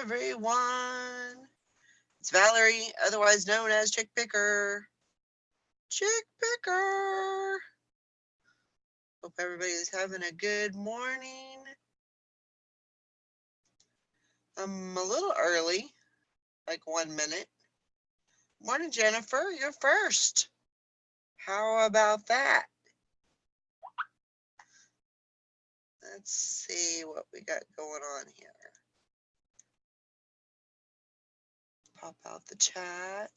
everyone. It's Valerie, otherwise known as Chick Picker. Chick Picker. Hope everybody's having a good morning. I'm a little early, like 1 minute. Morning, Jennifer. You're first. How about that? Let's see what we got going on here. Pop out the chat.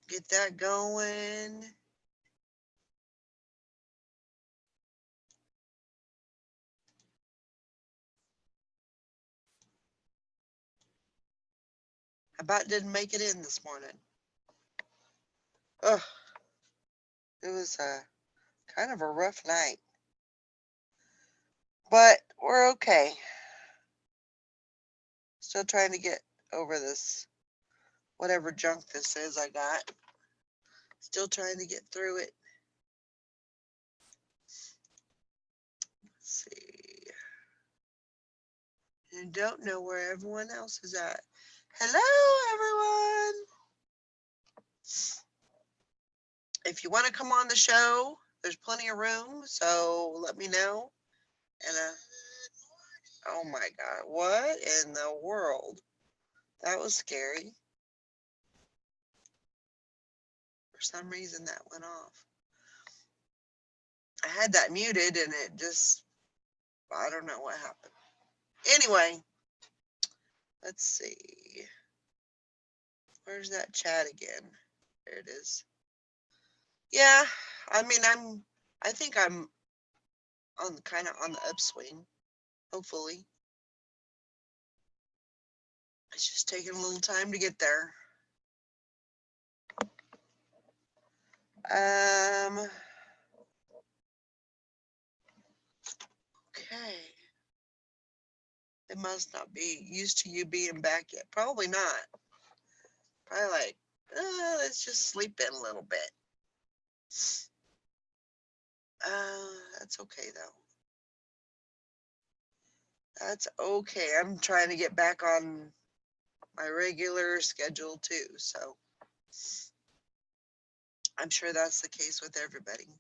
Get that going. I about didn't make it in this morning. Ugh, it was kind of a rough night. But we're okay. Still trying to get over this, whatever junk this is I got. Still trying to get through it. Let's see. I don't know where everyone else is at. Hello, everyone. If you want to come on the show, there's plenty of room, so let me know. And oh my God, what in the world? That was scary. For some reason, that went off. I had that muted and it just, I don't know what happened. Anyway, let's see. Where's that chat again? There it is. Yeah, I mean, I think I'm on kind of on the upswing, hopefully. It's just taking a little time to get there. Okay. It must not be used to you being back yet. Probably not. Probably like, let's just sleep in a little bit. That's okay though. That's okay. I'm trying to get back on my regular schedule too, so I'm sure that's the case with everybody.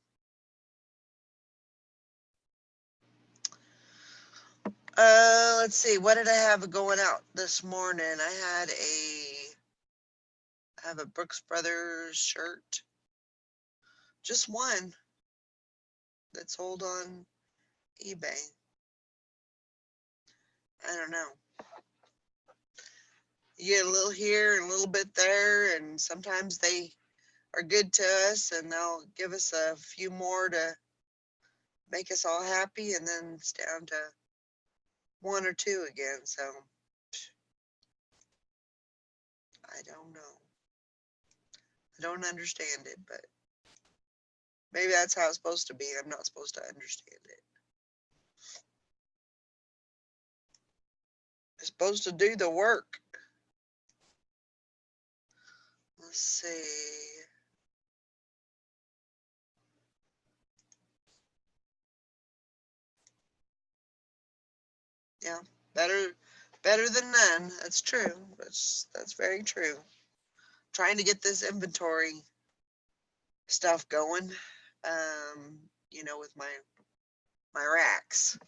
Let's see. What did I have going out this morning? I have a Brooks Brothers shirt. Just one that's sold on eBay. I don't know. You get a little here and a little bit there, and sometimes they are good to us and they'll give us a few more to make us all happy, and then it's down to one or two again. So I don't know. I don't understand it, but maybe that's how it's supposed to be. I'm not supposed to understand it. I'm supposed to do the work. Let's see. Yeah, better than none. That's true. That's very true. Trying to get this inventory stuff going. With my racks.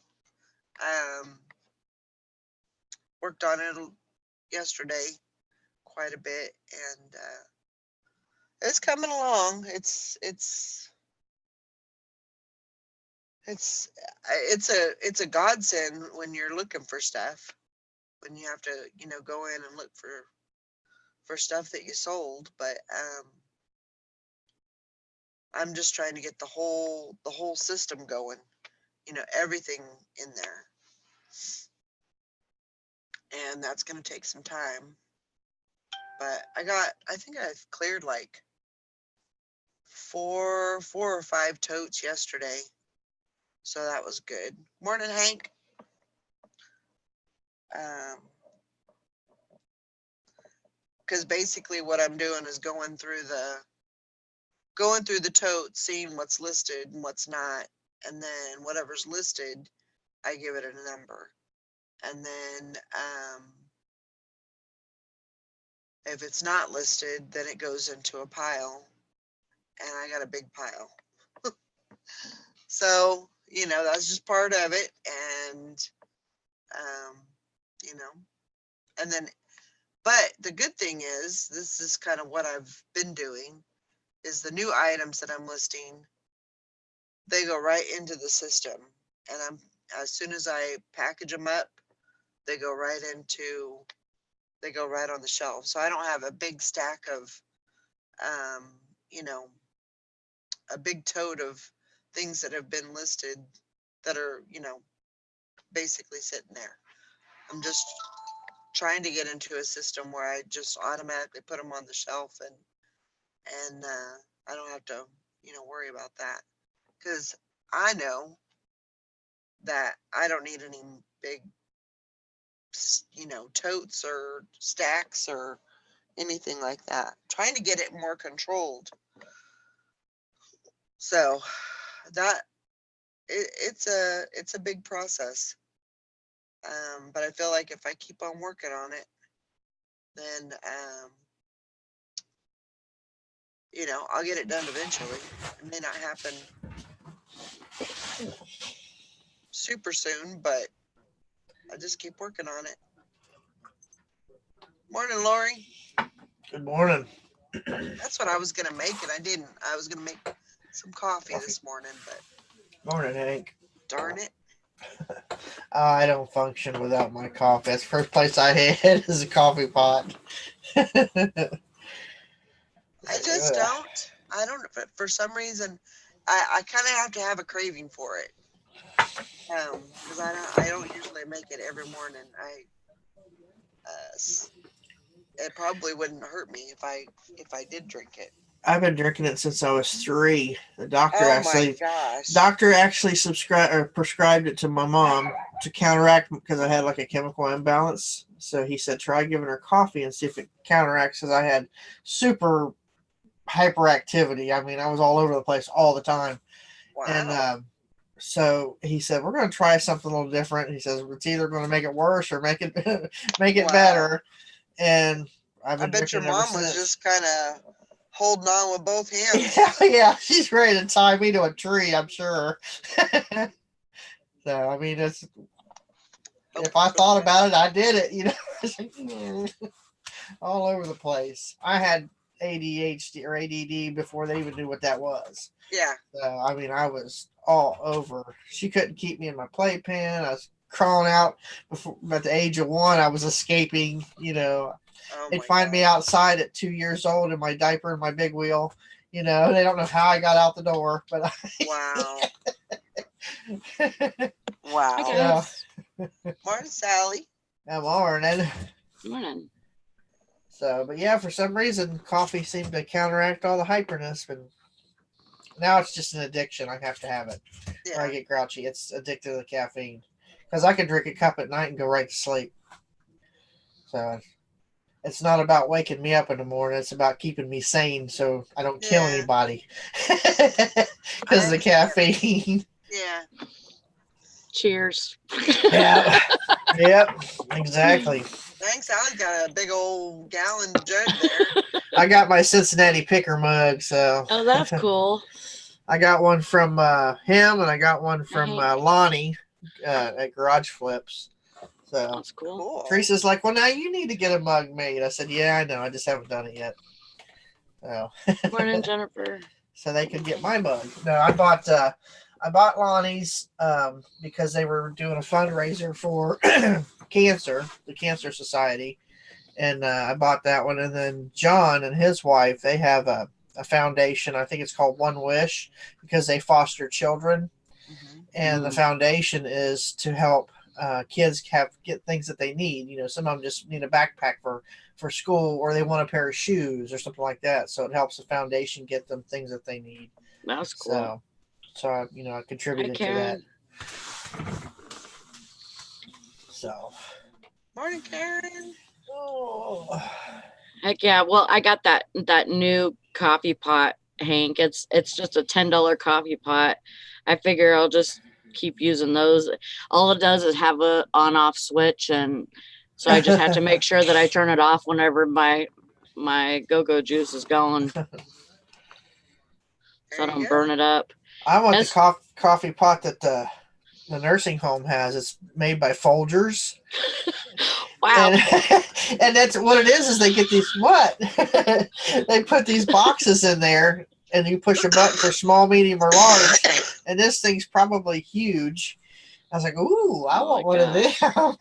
Worked on it yesterday quite a bit, and it's coming along. It's a godsend when you're looking for stuff, when you have to go in and look for stuff that you sold. But I'm just trying to get the whole system going, everything in there, and that's going to take some time. But I think I've cleared like four or five totes yesterday, so that was good. Morning, Hank. Because basically what I'm doing is going through the totes, seeing what's listed and what's not, and then whatever's listed, I give it a number, And then if it's not listed, then it goes into a pile, and I got a big pile. So, that's just part of it. And, um, you know, and then, but the good thing is, this is kind of what I've been doing, is the new items that I'm listing, they go right into the system. And as soon as I package them up, they go right on the shelf. So I don't have a big stack of, um, you know, a big tote of things that have been listed that are, basically sitting there. I'm just trying to get into a system where I just automatically put them on the shelf, and I don't have to, worry about that, because I know that I don't need any big, totes or stacks or anything like that. Trying to get it more controlled. So that it's a big process. But I feel like if I keep on working on it, then I'll get it done eventually. It may not happen super soon, but I just keep working on it. Morning, Lori. Good morning. That's what I was gonna make, and I didn't. I was gonna make some coffee this morning, but Morning, Hank. darn it. I don't function without my coffee. That's the first place I had is a coffee pot. I just don't. I don't. For some reason, I kind of have to have a craving for it. Because I don't usually make it every morning. It probably wouldn't hurt me if I did drink it. I've been drinking it since I was 3. The Oh my gosh! doctor actually subscribed or prescribed it to my mom to counteract because I had like a chemical imbalance. So he said try giving her coffee and see if it counteracts. Because I had super hyperactivity. I mean, I was all over the place all the time, and Wow! so he said we're going to try something a little different. He says it's either going to make it worse or make it make it Wow! better. And I've I been bet your drinking it ever mom was since. just kind of holding on with both hands. Yeah, yeah, she's ready to tie me to a tree, I'm sure. So I mean, it's Hope if I it's thought okay. about it, I did it. It's like, all over the place. I had ADHD or ADD before they even knew what that was. Yeah. So I mean, I was all over. She couldn't keep me in my playpen. I was crawling out before at the age of 1. I was escaping. Oh They'd my find me gosh! outside at 2 years old in my diaper and my big wheel. They don't know how I got out the door, but Wow! Hi Wow! so guys. Morning, Sally. I'm learning. Morning. So, but yeah, for some reason, coffee seemed to counteract all the hyperness, but now it's just an addiction. I have to have it, or I Yeah. get grouchy. It's addicted to the caffeine because I could drink a cup at night and go right to sleep. So it's not about waking me up in the morning. It's about keeping me sane so I don't kill Yeah. anybody I because of the understand. caffeine. Yeah. Cheers. Yeah. Yep. Exactly. Thanks. Sally's got a big old gallon jug there. I got my Cincinnati Picker mug, so Oh, that's cool. I got one from him, and I got one Hi, from Hank. Lonnie at Garage Flips. So That's cool. Cool. Teresa's like, "Well, now you need to get a mug made." I said, "Yeah, I know. I just haven't done it yet." So, Morning, Jennifer. so they could get my mug. No, I bought Lonnie's because they were doing a fundraiser for the Cancer Society, and I bought that one. And then John and his wife, they have a foundation. I think it's called One Wish because they foster children, Hmm. and the foundation is to help kids get things that they need. Some of them just need a backpack for school, or they want a pair of shoes or something like that. So it helps the foundation get them things that they need. That's cool. So I Hi, contributed to that. Karen. So. Morning, Karen. Oh. Heck yeah. Well, I got that new coffee pot, Hank. It's just a $10 coffee pot. I figure I'll just keep using those. All it does is have a on-off switch, and so I just have to make sure that I turn it off whenever my go-go juice is gone, so I There don't you burn go. it up. I want As- the coffee pot that the nursing home has. It's made by Folgers. Wow. And that's what it is they get these they put these boxes in there, and you push a button for small, medium, or large, and this thing's probably huge. I was like, ooh, I Oh want my one of them.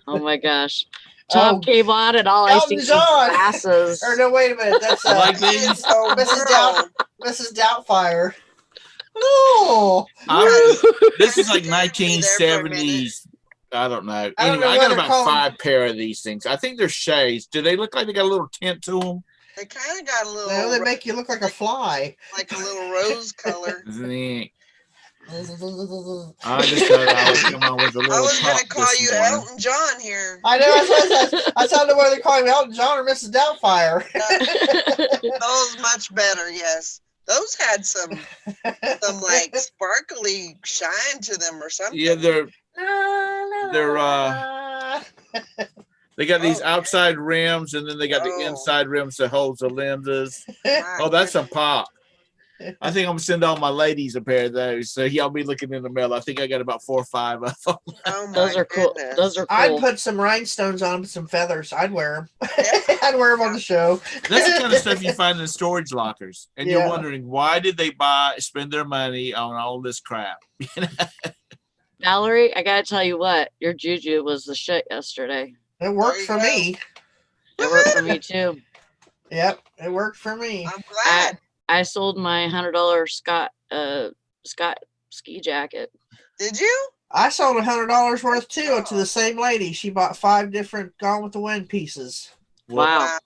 Oh my gosh. Tom Oh, came on and all I see Elton is John. glasses. Or no, wait a minute, that's You like these? Oh, Mrs. Doubtfire. Oh, This is like Be there for a minute. 1970s. I don't know. I don't Anyway, know I what got they're about called. 5 pair of these things. I think they're shades. Do they look like they got a little tint to them? They kind of got a no, little, they make you look like a fly. like a little rose color. I just thought I would come on with a I little was gonna talk call this you morning. Elton John here. I know. I sounded whether they call him Elton John or Mrs. Doubtfire. Those much better, yes. Those had some like sparkly shine to them or something. Yeah, they're they got these Oh, outside rims, and then they got the Oh. inside rims that holds the lenses. my Oh, that's a goodness. pop. I think I'm gonna send all my ladies a pair of those. So y'all be looking in the mail. I think I got about 4 or 5 of them. Oh my Those are cool. goodness. Those are I'd cool. put some rhinestones on with some feathers. I'd wear them. Yeah. I'd wear them on the show. That's the kind of stuff you find in storage lockers, and Yeah. you're wondering why did they spend their money on all this crap? Valerie, I gotta tell you what, your juju was the shit yesterday. It worked you for go. me. It worked for me too. Yep, it worked for me. I'm glad. I sold my $100 Scott ski jacket. Did you? I sold $100 worth too to the same lady. She bought 5 different Gone with the Wind pieces. Wow. Wow.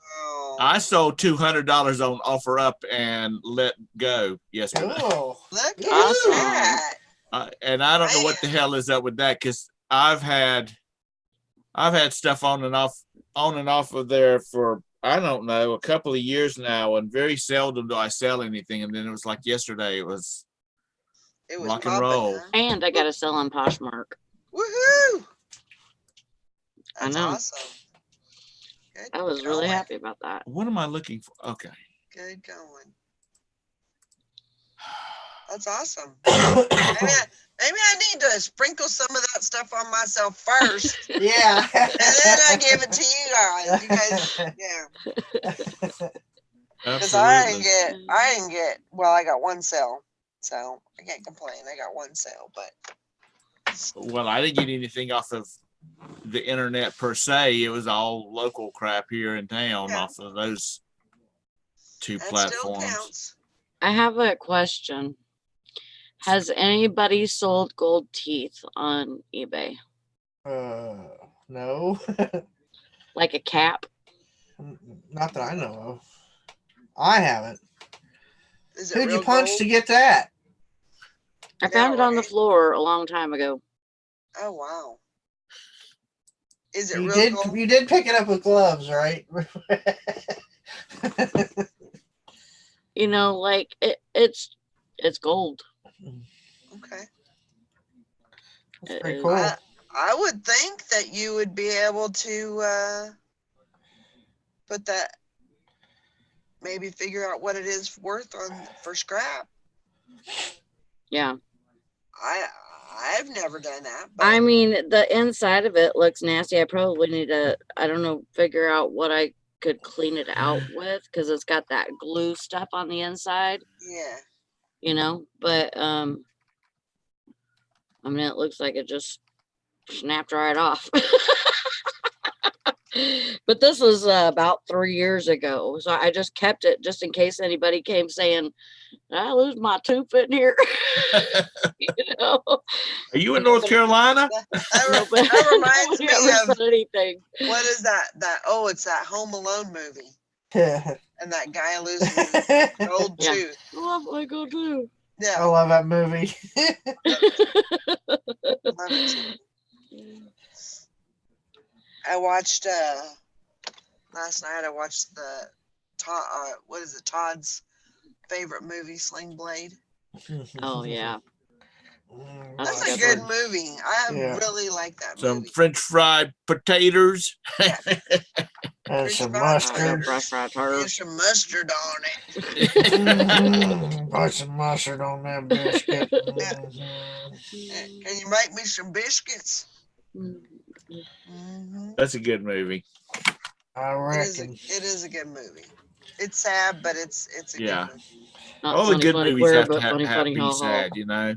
I sold $200 on offer up and let go yesterday. Oh, Look at Awesome. that. And I don't know what the hell is up with that, because I've had stuff on and off of there for, I don't know, a couple of years now, and very seldom do I sell anything. And then it was like yesterday, it was rock and popping, roll. huh? And I got to sell on Poshmark. Woohoo! I That's know. awesome. Good I was really going. happy about that. What am I looking for? Okay. Good going. That's awesome. Maybe I need to sprinkle some of that stuff on myself first, yeah. and then I give it to you guys. You guys, yeah. Because I didn't get. Well, I got one sale, so I can't complain. I got one sale, but Well, I didn't get anything off of the internet per se. It was all local crap here in town Yeah. off of those 2 that still platforms. counts. I have a question. Has anybody sold gold teeth on eBay? No. Like a cap? Not that I know of. I haven't. Is it Who'd you real punch gold? to get that? I found it on the right? floor a long time ago. Oh wow! Is it You real gold? You did pick it up with gloves, right? You know, like it's gold. Okay. That's pretty It cool. is. I would think that you would be able to put that, maybe figure out what it is worth for scrap. Yeah. I've never done that. But I mean, the inside of it looks nasty. I probably need to, I don't know, figure out what I could clean it out with, because it's got that glue stuff on the inside, yeah, you know, but I mean, it looks like it just snapped right off. But this was about 3 years ago, so I just kept it just in case anybody came saying, "Did I lose my tooth in here?" You know, Are you in North Carolina? that reminds nobody me ever of, said anything. what is that? It's that Home Alone movie, and that guy losing his gold Yeah. tooth. I love my gold too. I Yeah, love that movie. love it too. I watched last night. I watched the Todd's favorite movie, Sling Blade. Oh yeah. That's That's a good good movie. I Yeah. really like that Some movie. French fried potatoes. Yeah. And French some fried mustard. Fresh fried turtle. And some mustard on it. Put some mustard on that biscuit. Yeah. Can you make me some biscuits? That's a good movie. I reckon. It is a good movie. It's sad, but it's a Yeah. good movie. Not All the funny, good funny, movies queer, have to but funny, funny, be ha ha. sad, you know.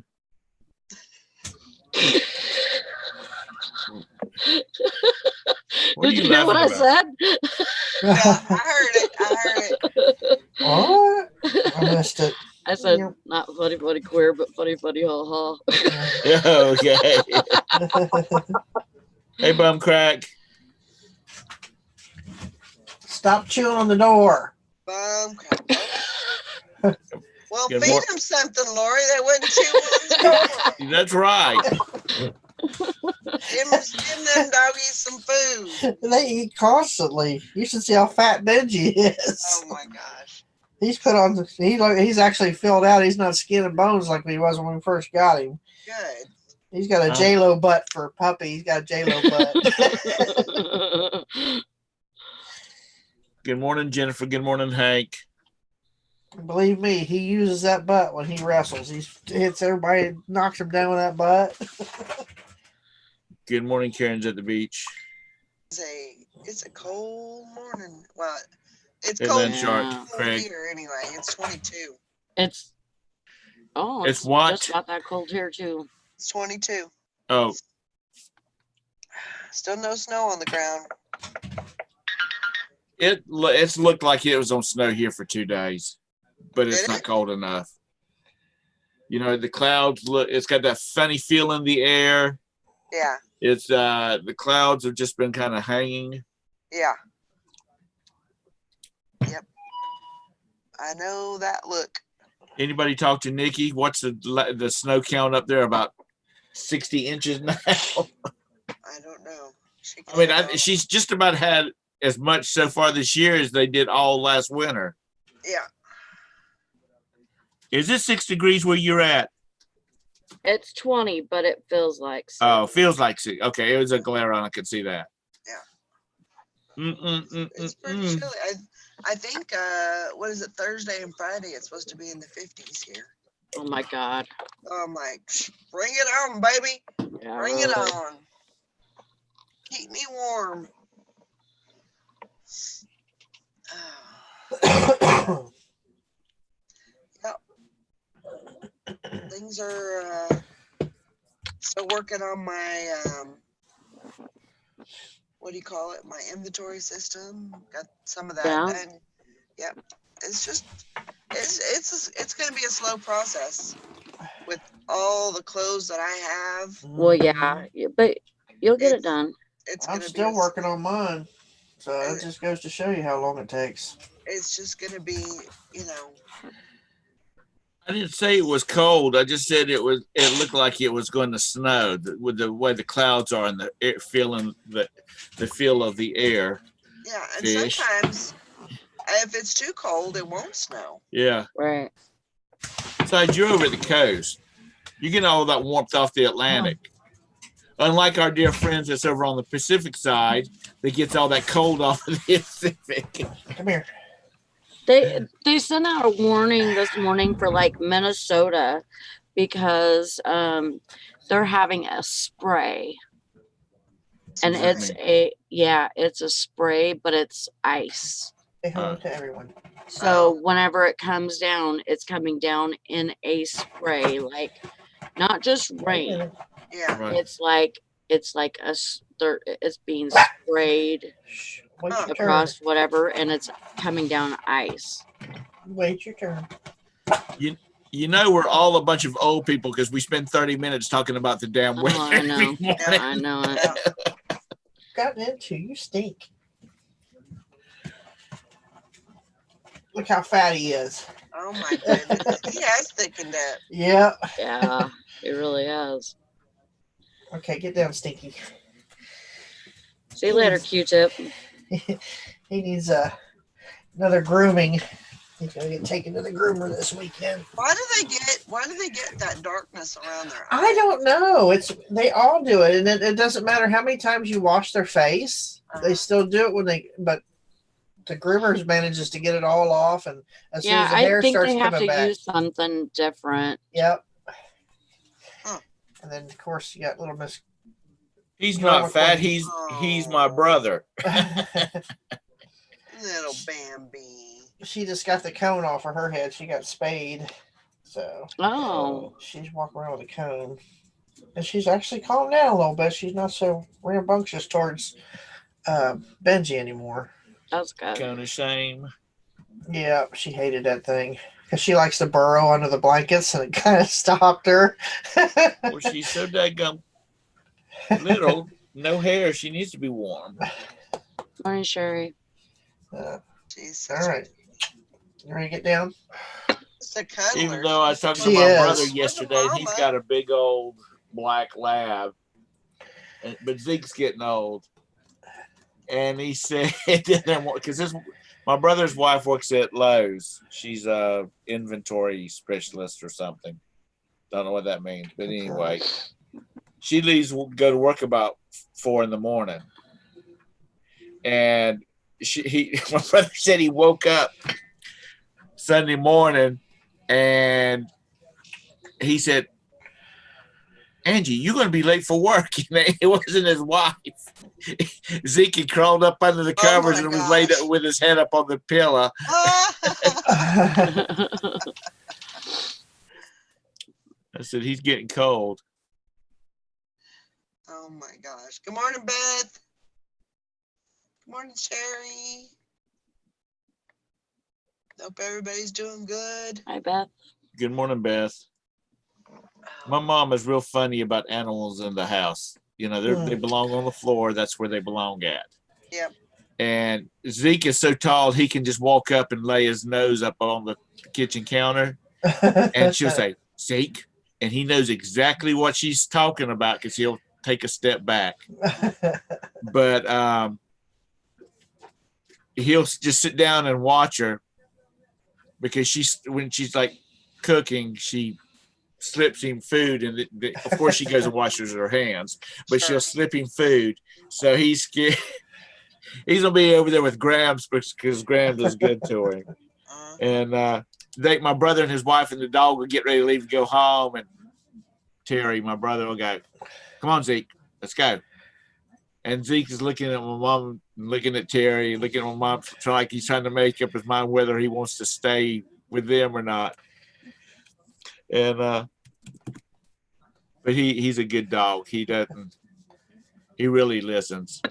What are Did you you hear what I laughing about? said? Yeah, I heard it. What? I missed it. I said Yep. not funny, funny, queer, but funny, funny, ha ha. Okay. Hey, bum crack. Stop chewing on the door. Well, Good feed mor- them something, Lori. They wouldn't chew on the door. That's right. Give them doggies some food. They eat constantly. You should see how fat Benji is. Oh my gosh. He's put on. He's actually filled out. He's not skin and bones like he was when we first got him. Good. He's got a J-Lo butt for a puppy. He's got a J-Lo butt. Good morning, Jennifer. Good morning, Hank. Believe me, he uses that butt when he wrestles. He hits everybody, knocks him down with that butt. Good morning, Karen's at the beach. It's a cold morning. Well, it's And cold then Shark, Craig. here anyway. It's 22. It's It's what? just about that cold here too. It's 22. Oh, Still no snow on the ground. it's looked like it was on snow here for 2 days, but it's Did not it? cold enough. You know, the clouds look. It's got that funny feel in the air. Yeah. It's the clouds have just been kind of hanging. Yeah. Yep. I know that look. Anybody talk to Nikki? What's the snow count up there? About 60 inches now. I don't know. I mean, she's just about had as much so far this year as they did all last winter. Yeah. Is it 6 degrees where you're at? It's 20, but it feels like 6. Oh, feels like 6. Okay, it was a glare on. I could see that. Yeah. It's pretty chilly. I think what is it, Thursday and Friday? It's supposed to be in the 50s here. Oh my God. I'm like, bring it on, baby. Yeah, Bring really. it on. Keep me warm. Yep. Things are still working on my what do you call it? My inventory system. Got some of that done. Yep. It's just it's going to be a slow process with all the clothes that I have. Well, yeah, but you'll get it done. I'm still working on mine, so it just goes to show you how long it takes. It's just going to be, you know. I didn't say it was cold. I just said it looked like it was going to snow with the way the clouds are and the air, feeling the feel of the air. Yeah, and sometimes if it's too cold, it won't snow. Yeah. Right. Besides, you're over at the coast. You get all that warmth off the Atlantic. Unlike our dear friends that's over on the Pacific side, that gets all that cold off of the Pacific. Come here. They sent out a warning this morning for like Minnesota because they're having a spray. And it's a spray, but it's ice. Say hello to everyone. So whenever it comes down, it's coming down in a spray, like not just rain. Yeah. Right. It's like it's being sprayed across whatever, and it's coming down ice. Wait your turn. You know we're all a bunch of old people because we spend 30 minutes talking about the damn weather. Oh, I know. I know it. Got into you stink. Look how fat he is. Oh my goodness. He has thickened up. Yeah. Yeah, it really has. Okay, get down, Stinky. See you later, Q-Tip. He needs another grooming. He's gonna get taken to the groomer this weekend. Why do they get that darkness around their eyes? I don't know. They all do it, and it doesn't matter how many times you wash their face. They still do it but the groomers manages to get it all off, and as soon as the hair I think starts they have coming to back, use something different. yep. Huh. And then of course you got little Miss. He's Drama not fat. queen. He's my brother. Little Bambi. She just got the cone off of her head. She got spayed, so she's walking around with a cone, and she's actually calmed down a little bit. She's not so rambunctious towards Benji anymore. That's good. Kind of shame. Yeah, she hated that thing because she likes to burrow under the blankets, and it kind of stopped her. Well, she's so daggum little, no hair. She needs to be warm. Morning, Sherry. She's All right, you ready to get down? Just a cuddler. Even though I was talking She to my is. brother yesterday, and he's got a big old black lab, but Zeke's getting old, and he said, because my brother's wife works at Lowe's. She's a inventory specialist or something. Don't know what that means, but anyway, she leaves go to work about 4 a.m, and my brother said he woke up Sunday morning and he said, Angie, you're going to be late for work. It wasn't his wife. Zeke had crawled up under the covers and was laid with his head up on the pillow. I said, he's getting cold. Oh my gosh. Good morning, Beth. Good morning, Sherry. Hope everybody's doing good. Hi, Beth. Good morning, Beth. My mom is real funny about animals in the house. You know, they belong on the floor. That's where they belong at. Yep. And Zeke is so tall, he can just walk up and lay his nose up on the kitchen counter. And she'll say, Zeke. And he knows exactly what she's talking about because he'll take a step back. But he'll just sit down and watch her because when she's like cooking, she slips him food, and of course she goes and washes her hands, but she'll slip him food. So he's scared. He's gonna be over there with Grams because Grams is good to him. And my brother and his wife and the dog will get ready to leave to go home, and Terry, my brother, will go, "Come on, Zeke, let's go." And Zeke is looking at my mom, looking at Terry, looking at my mom, like he's trying to make up his mind whether he wants to stay with them or not. And but he's a good dog. He really listens.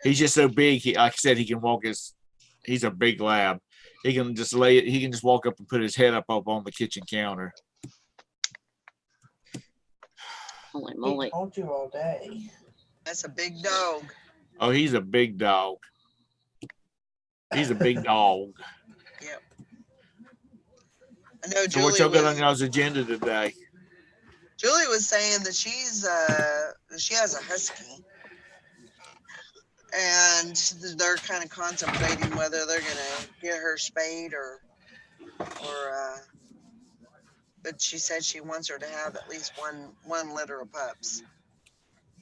He's just so big. Like I said, he can walk he's a big lab. He can just he can just walk up and put his head up on the kitchen counter. Holy moly. He told you all day. That's a big dog. Oh, he's a big dog. He's a big dog. Yep. I know So what y'all got on y'all's agenda today? Julie was saying that she has a husky, and they're kind of contemplating whether they're gonna get her spayed or but she said she wants her to have at least one litter of pups.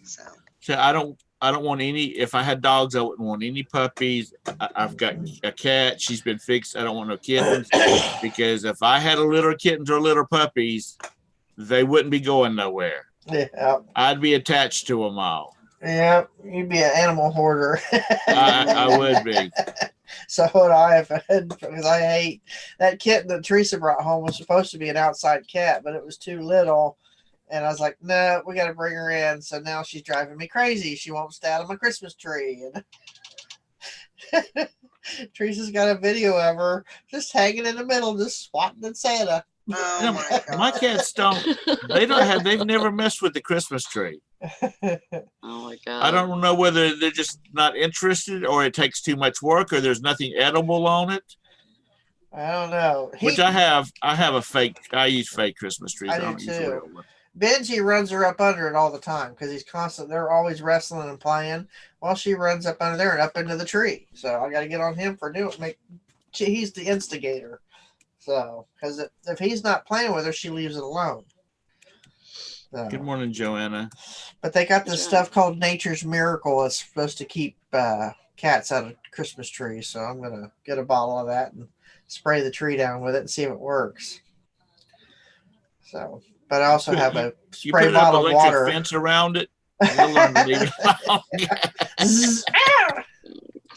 So I don't want any. If I had dogs, I wouldn't want any puppies. I've got a cat. She's been fixed. I don't want no kittens because if I had a litter of kittens or litter of puppies, they wouldn't be going nowhere. Yeah. I'd be attached to them all. Yeah, you'd be an animal hoarder. I would be. So would I because I hate that kitten that Teresa brought home was supposed to be an outside cat, but it was too little. And I was like, no, we got to bring her in. So now she's driving me crazy. She won't stay out of my Christmas tree. And Teresa's got a video of her just hanging in the middle, just swatting at Santa. oh my God. My cats they've never messed with the Christmas tree. Oh my God. I don't know whether they're just not interested or it takes too much work or there's nothing edible on it. I don't know. Which I have I use fake Christmas trees. I don't do use too. real ones. Benji runs her up under it all the time because he's constant. They're always wrestling and playing while she runs up under there and up into the tree. So I got to get on him for he's the instigator. So, because if he's not playing with her, she leaves it alone. So, Good morning, Joanna. but they got this stuff called Nature's Miracle. It's supposed to keep cats out of Christmas trees. So I'm gonna get a bottle of that and spray the tree down with it and see if it works. So, but I also have a You spray put up bottle of electric water. fence around it. We'll learn to leave it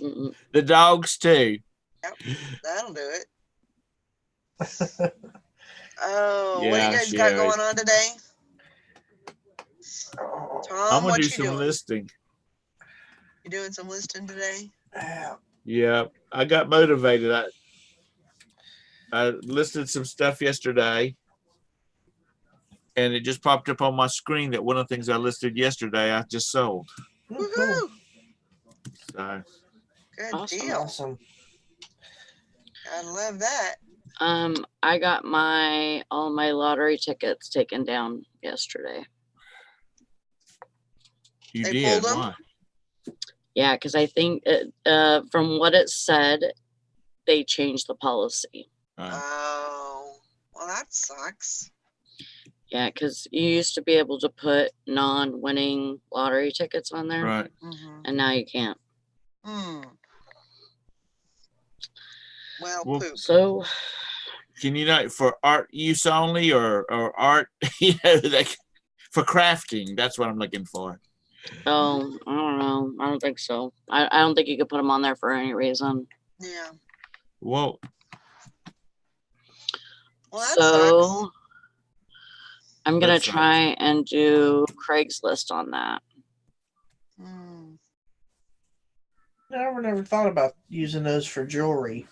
alone. The dogs too. Yep, that'll do it. Oh, what do Yeah, you guys Sherry. got going on today? I'm Tom, gonna what do you some doing? listing. You doing some listing today? Yeah, I got motivated. I listed some stuff yesterday, and it just popped up on my screen that one of the things I listed yesterday I just sold. Oh, cool. Woohoo! So Good Awesome. deal. Awesome. I love that. I got all my lottery tickets taken down yesterday. you They did. pulled 'em? Why? Yeah, because I think from what it said, they changed the policy. Oh, well, that sucks. Yeah, because you used to be able to put non-winning lottery tickets on there, Right. Mm-hmm. and now you can't. Well, Well, poop. So Can you not for art use only or art? You know, like for crafting. That's what I'm looking for. oh, I don't know. I don't think so. I don't think you could put them on there for any reason. Yeah. Well, Well, that So sucks. I'm gonna That sucks. try and do Craigslist on that. Mm. I never thought about using those for jewelry.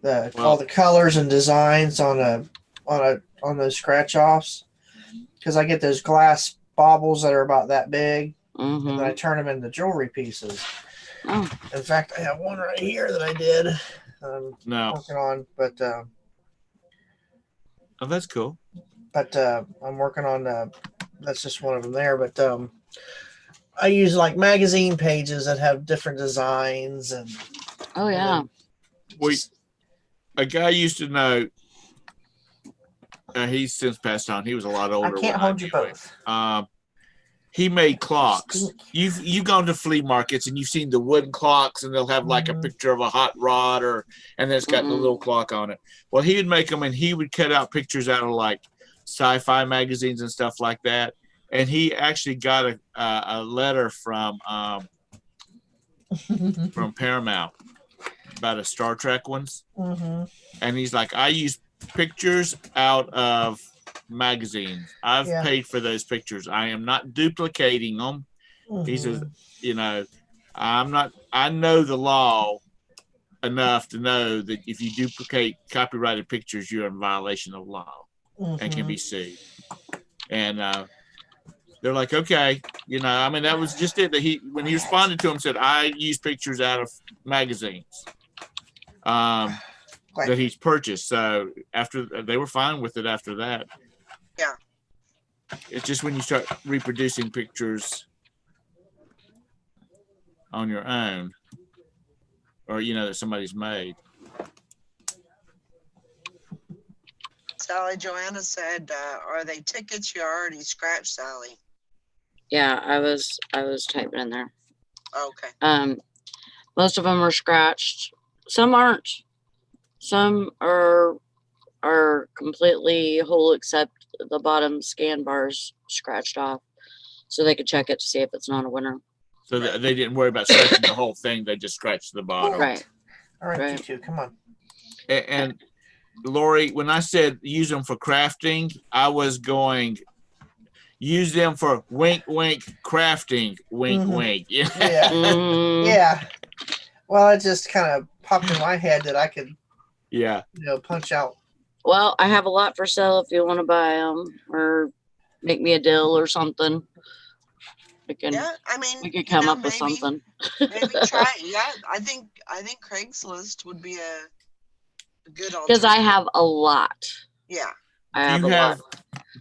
All Well- the colors and designs on those scratch offs, because I get those glass baubles that are about that big, and then I Hmm. turn them into jewelry pieces. Oh, In fact, I have one right here that I did. no. Working on, but Oh, that's cool. I'm working on. That's just one of them there, but I use like magazine pages that have different designs and. oh yeah. A guy used to know. He's since passed on. He was a lot I older. can't when hold you knew him. both. He made clocks. Stink. You've gone to flea markets and you've seen the wooden clocks, and they'll have like a Mhm. picture of a hot rod, and then it's got the Mhm. little clock on it. Well, he would make them, and he would cut out pictures out of like sci-fi magazines and stuff like that. And he actually got a letter from Paramount about a Star Trek ones, Mm-hmm. and he's like, I use pictures out of magazines. I've Yeah. paid for those pictures. I am not duplicating them. He says, you know, I know the law enough to know that if you duplicate copyrighted pictures, you're in violation of law and can be sued. And they're like, okay, you know, I mean, that was just it. That when he responded to him, said, I use pictures out of magazines that he's purchased. So after they were fine with it after that. Yeah. It's just when you start reproducing pictures on your own, or you know that somebody's made. Sally Joanna said, "Are they tickets you already scratched, Sally?" Yeah, I was typing in there. Okay. Most of them are scratched. Some aren't. Some are completely whole except the bottom scan bars scratched off, so they could check it to see if it's not a winner. So they didn't worry about scratching the whole thing. They just scratched the bottom. Right. All right, Right. you two, come on. And Lori, when I said use them for crafting, I was going use them for wink, wink, crafting, wink, Mhm. wink. Yeah. Yeah. Mhm. Yeah. Well, it just kind of popped in my head that I could, Yeah. punch out. Well, I have a lot for sale if you want to buy them or make me a deal or something. Yeah, I mean, We could come up with maybe, something. maybe try. Yeah, I think Craigslist would be a good alternative. Because I have a lot. Yeah. I have a lot.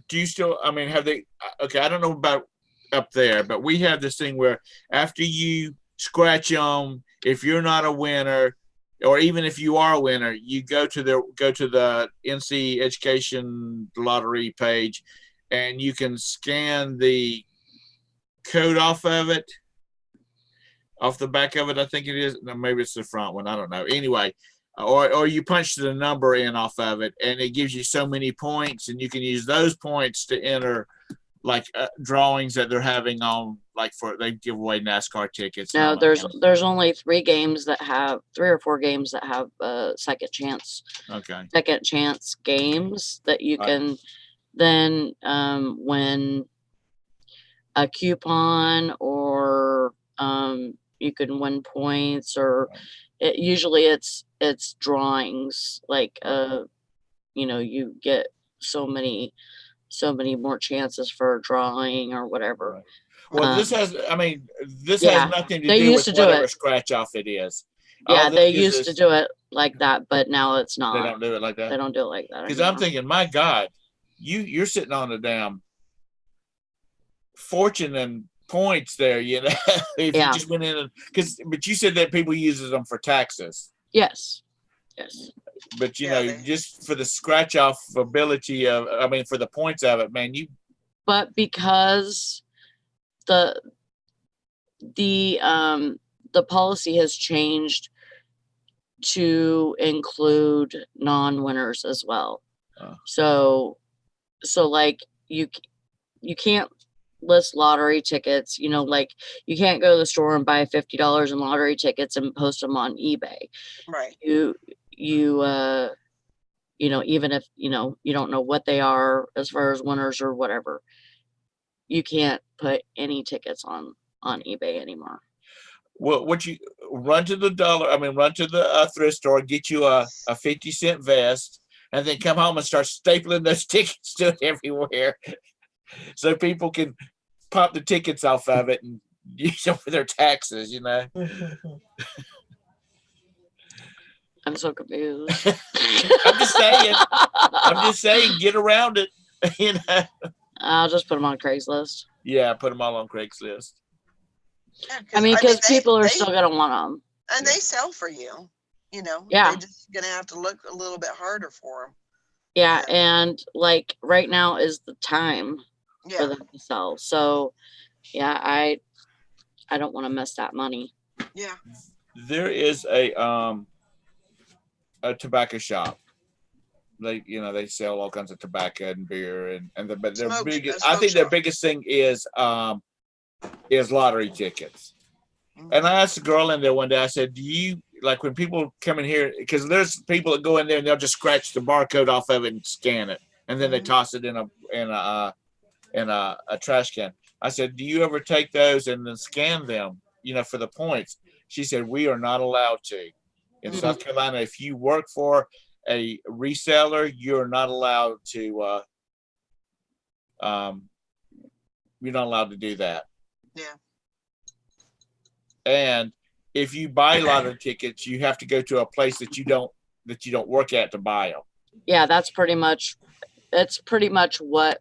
Do you still, I mean, have they, okay, I don't know about up there, but we have this thing where after you scratch them, if you're not a winner, or even if you are a winner, you go to the NC Education Lottery page, and you can scan the code off of it, off the back of it. I think it is. No, maybe it's the front one. I don't know. Anyway, or you punch the number in off of it, and it gives you so many points, and you can use those points to enter like drawings that they're having on, like they give away NASCAR tickets. No, there's only 3 or 4 games that have second chance games that you can then win a coupon, or you can win points, or usually it's drawings, like you get so many more chances for a drawing or whatever. Right. Well, this has nothing to they do used with to do whatever it. scratch off it is. Yeah, they used to do it like that, but now it's not. They don't do it like that. They don't do it like that. Because I'm thinking, my God, you're sitting on a damn fortune and points there, if you just went in but you said that people uses them for taxes. Yes. But just for the scratch off ability for the points of it, man, but because the policy has changed to include non-winners as well. So like you can't list lottery tickets, like you can't go to the store and buy $50 in lottery tickets and post them on eBay. Right. You even if you don't know what they are as far as winners or whatever, you can't put any tickets on eBay anymore. Well, what you run to the thrift store, get you a 50-cent vest, and then come home and start stapling those tickets to it everywhere, so people can pop the tickets off of it and use them for their taxes. I'm so confused. I'm just saying, get around it. I'll just put them on Craigslist. Yeah, put them all on Craigslist. Yeah, because people are still gonna want them, and they sell for you. Yeah, they're just gonna have to look a little bit harder for them. Yeah, and like right now is the time for them to sell. So, yeah, I don't want to miss that money. Yeah. There is a tobacco shop. They sell all kinds of tobacco and beer but their biggest, I think their biggest thing is lottery tickets. Mm-hmm. And I asked a girl in there one day, I said, do you, like, when people come in here, because there's people that go in there and they'll just scratch the barcode off of it and scan it, and then they toss it in a trash can. I said, do you ever take those and then scan them, for the points? She said, we are not allowed to. In South Carolina, if you work for a reseller, you're not allowed to do that. Yeah. And if you buy lottery tickets, you have to go to a place that you don't work at to buy them. Yeah, that's pretty much what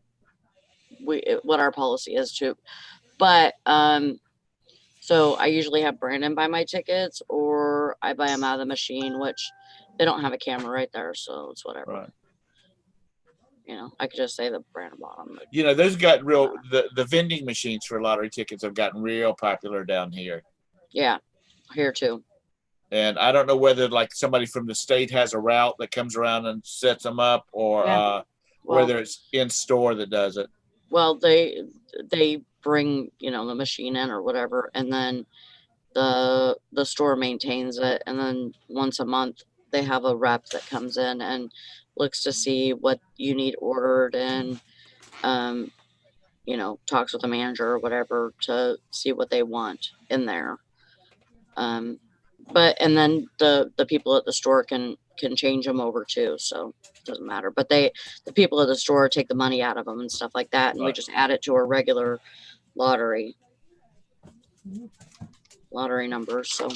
our policy is too. But so I usually have Brandon buy my tickets, or I buy them out of the machine, which they don't have a camera right there, so it's whatever. Right. I could just say the Brandon bought them. Those got the vending machines for lottery tickets have gotten real popular down here. Yeah, here too. And I don't know whether like somebody from the state has a route that comes around and sets them up, or whether it's in store that does it. Well, they bring the machine in or whatever, and then the store maintains it, and then once a month they have a rep that comes in and looks to see what you need ordered, and talks with the manager or whatever to see what they want in there. And then the people at the store can change them over too, so it doesn't matter. But the people at the store take the money out of them and stuff like that, and we just add it to our regular lottery numbers. So,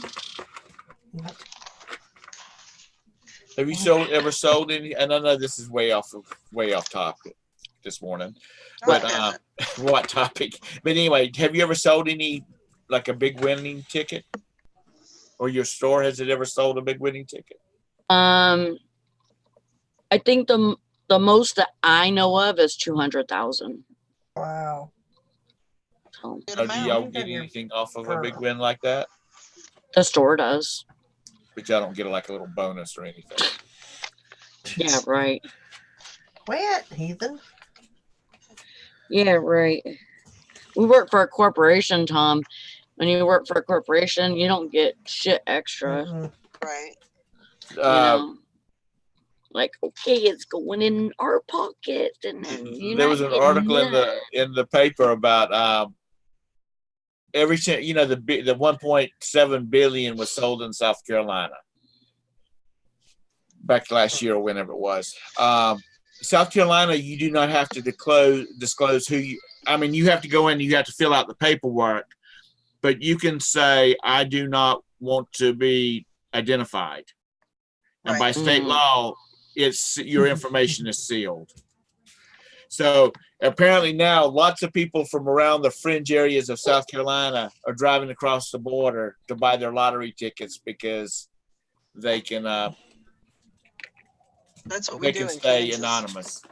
have you ever sold any? And I know this is way off topic this morning, but what topic? But anyway, have you ever sold any, like a big winning ticket? Or your store, has it ever sold a big winning ticket? I think the most that I know of is 200,000. Wow. So Good Or do y'all amount. get anything off of a big win like that? the store does. But y'all don't get like a little bonus or anything. Yeah, right. Quit, heathen. Yeah, right. We work for a corporation, Tom. When you work for a corporation, you don't get shit extra. Mm-mm. Right. You know, like, okay, it's going in our pocket, and then There was an article in the paper about every cent, you know, the 1.7 billion was sold in South Carolina back last year or whenever it was. South Carolina, you do not have to disclose who you. I mean, you have to go in, you have to fill out the paperwork, but you can say, I do not want to be identified. And by state law, it's your information is sealed. So apparently now lots of people from around the fringe areas of South Carolina are driving across the border to buy their lottery tickets because they can That's what they we do can in stay Kansas. anonymous.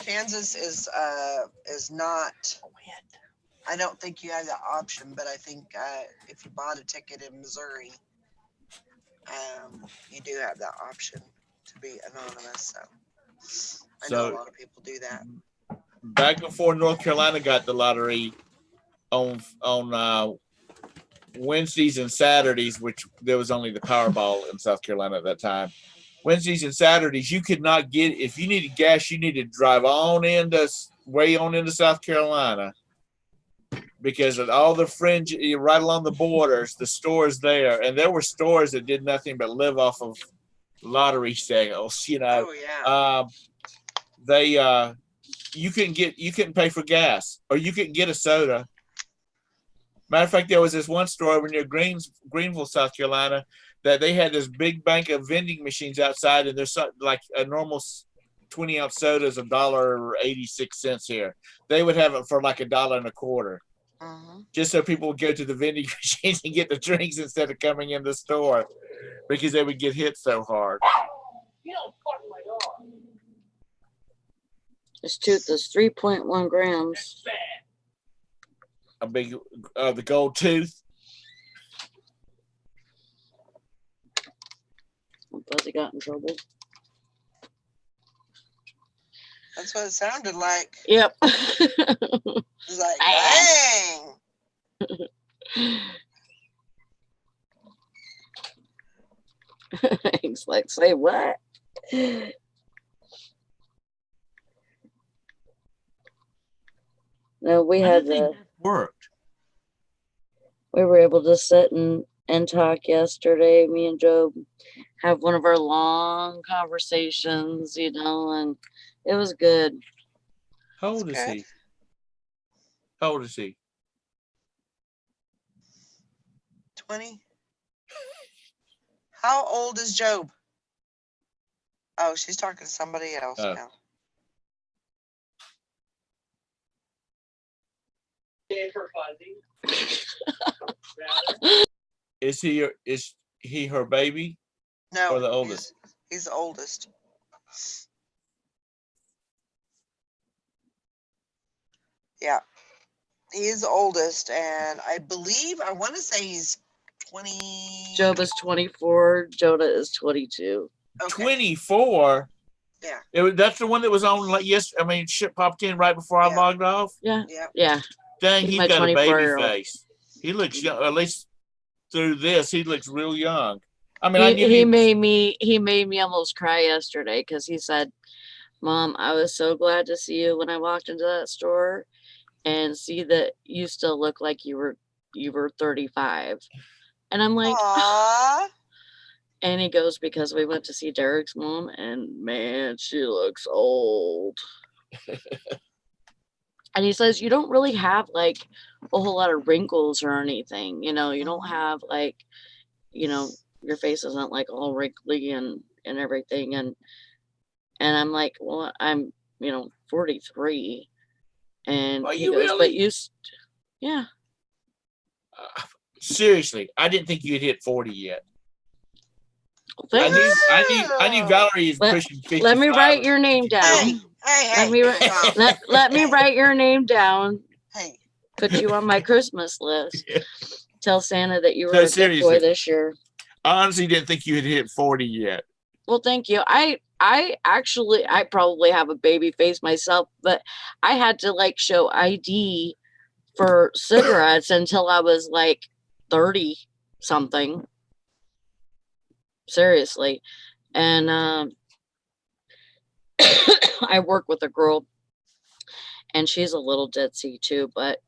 Kansas is not. I don't think you have the option, but I think if you bought a ticket in Missouri, you do have that option to be anonymous. So I know a lot of people do that. Back before North Carolina got the lottery on Wednesdays and Saturdays, which there was only the Powerball in South Carolina at that time. Wednesdays and Saturdays, you could not get, if you needed gas, you needed to drive way on into South Carolina because of all the fringe, right along the borders, the stores there. And there were stores that did nothing but live off of lottery sales, you know. Oh, yeah. You couldn't pay for gas or you couldn't get a soda. Matter of fact, there was this one store over near Greenville, South Carolina, that they had this big bank of vending machines outside, and there's like a normal 20-ounce soda is $1.86 here. They would have it for like $1.25, just so people would go to the vending machines and get the drinks instead of coming in the store because they would get hit so hard. This tooth is 3.1 grams. A big, the gold tooth. Fuzzy got in trouble. That's what it sounded like. Yep. It's like, dang. He's like, say what? No, we worked. We were able to sit and talk yesterday. Me and Job have one of our long conversations, you know, and it was good. How old is he? How old is he? 20. How old is Job? Oh, she's talking to somebody else now. Is he her baby? No, or the oldest? He's the oldest. Yeah, he is the oldest, and I want to say he's 20. Job is 24. Joda is 22. Okay. 24. Yeah. That's the one that was on like shit popped in right before I logged off. Yeah. Yeah. Yeah. Dang, he's got a baby 24-year-old. face. He looks young, at least through this, he looks real young. I mean, he made me almost cry yesterday because he said, "Mom, I was so glad to see you when I walked into that store and see that you still look like you were 35." And I'm like, aww. And he goes, because we went to see Derek's mom, and man, she looks old. And he says, you don't really have like a whole lot of wrinkles or anything. You know, you don't have like, you know, your face isn't like all wrinkly and everything. And I'm like, well, I'm, 43. And he goes, really? but you, yeah. Seriously, I didn't think you'd hit 40 yet. I knew Valerie is Let- pushing 55. Let me write your name down. Hey, Let me write your name down. Hey. Put you on my Christmas list. Tell Santa that you were No, a good seriously. boy this year. I honestly didn't think you had hit 40 yet. Well, thank you. I probably have a baby face myself, but I had to like show ID for cigarettes until I was like 30 something. Seriously. And I work with a girl and she's a little ditzy too, but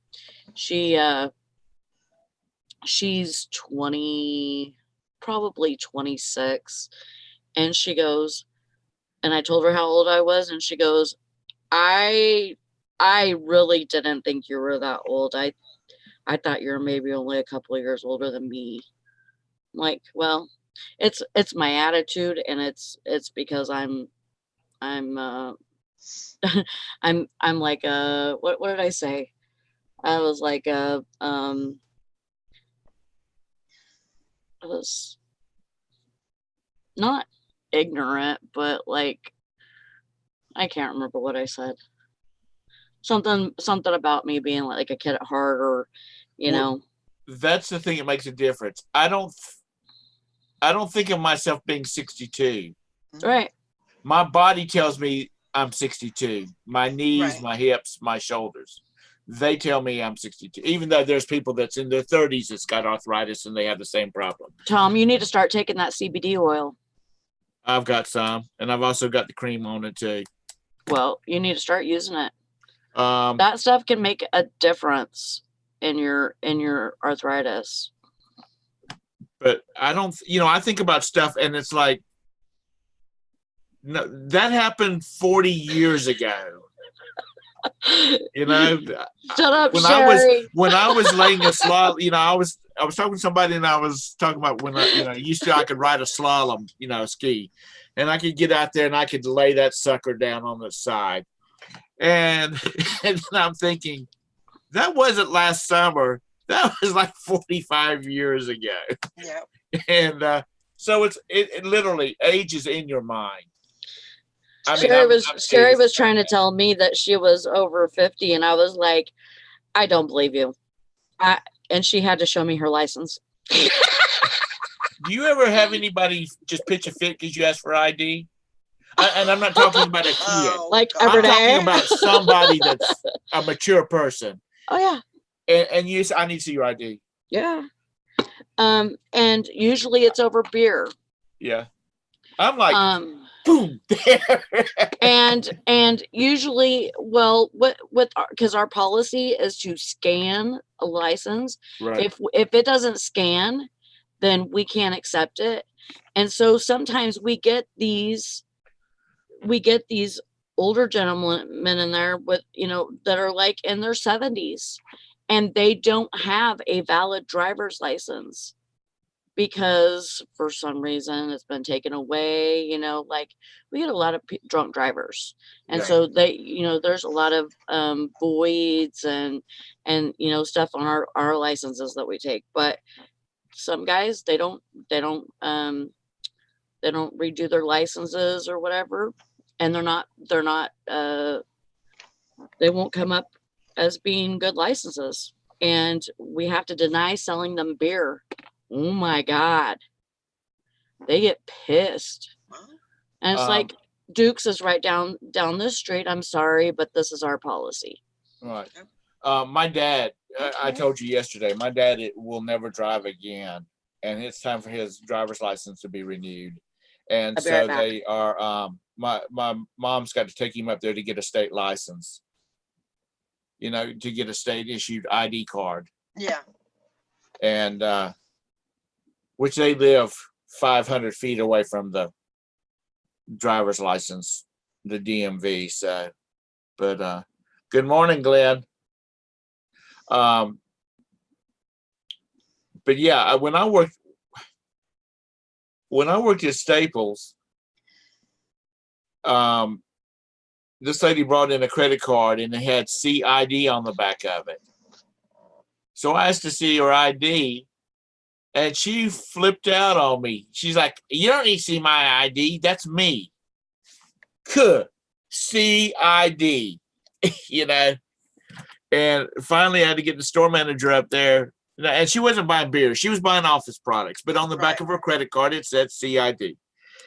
she's 20, probably 26. And she goes, and I told her how old I was, and she goes, I really didn't think you were that old. I thought you were maybe only a couple of years older than me. I'm like, well, it's my attitude, and it's because I'm I'm like what did I say? I was like I was not ignorant, but like I can't remember what I said. Something about me being like a kid at heart, or you know. That's the thing that makes a difference. I don't think of myself being 62. Right. My body tells me I'm 62. My knees, Right. my hips, my shoulders. They tell me I'm 62. Even though there's people that's in their 30s that's got arthritis and they have the same problem. Tom, you need to start taking that CBD oil. I've got some, and I've also got the cream on it too. Well, you need to start using it. Um, That stuff can make a difference in your arthritis. but I don't, I think about stuff and it's like, no, that happened 40 years ago. Shut up, when Sherry. I was laying a slalom, I was talking to somebody and I was talking about when I could ride a slalom, ski, and I could get out there and I could lay that sucker down on the side. And I'm thinking, that wasn't last summer. That was like 45 years ago. Yeah. And so it literally ages in your mind. Sherry was trying to tell me that she was over 50, and I was like, I don't believe you. And she had to show me her license. Do you ever have anybody just pitch a fit because you ask for ID? And I'm not talking about a kid. Like every day. I'm talking about somebody that's a mature person. Oh yeah. And you say, I need to see your ID. Yeah. And usually it's over beer. Yeah. I'm like, boom, there. and usually, well, because our policy is to scan a license. Right. If it doesn't scan, then we can't accept it. And so sometimes we get these older gentlemen in there with, that are like in their 70s, and they don't have a valid driver's license because for some reason it's been taken away. Like we get a lot of drunk drivers, and so they, there's a lot of voids and stuff on our licenses that we take. But some guys, they don't redo their licenses or whatever, and they won't come up as being good licenses, and we have to deny selling them beer. Oh my God, they get pissed. And it's like, Duke's is right down this street. I'm sorry, but this is our policy. Right. My dad, I told you yesterday, my dad will never drive again, and it's time for his driver's license to be renewed. And so they are, my mom's got to take him up there to get a state license, to get a state issued ID card. Yeah. And, which they live 500 feet away from the driver's license, the DMV. So, but, good morning, Glenn. But yeah, when I worked at Staples, this lady brought in a credit card and it had CID on the back of it. So I asked to see her ID, And she flipped out on me. She's like, you don't need to see my ID. That's me. CID, you know. And finally, I had to get the store manager up there. And she wasn't buying beer. She was buying office products. But on the back of her credit card, it said CID.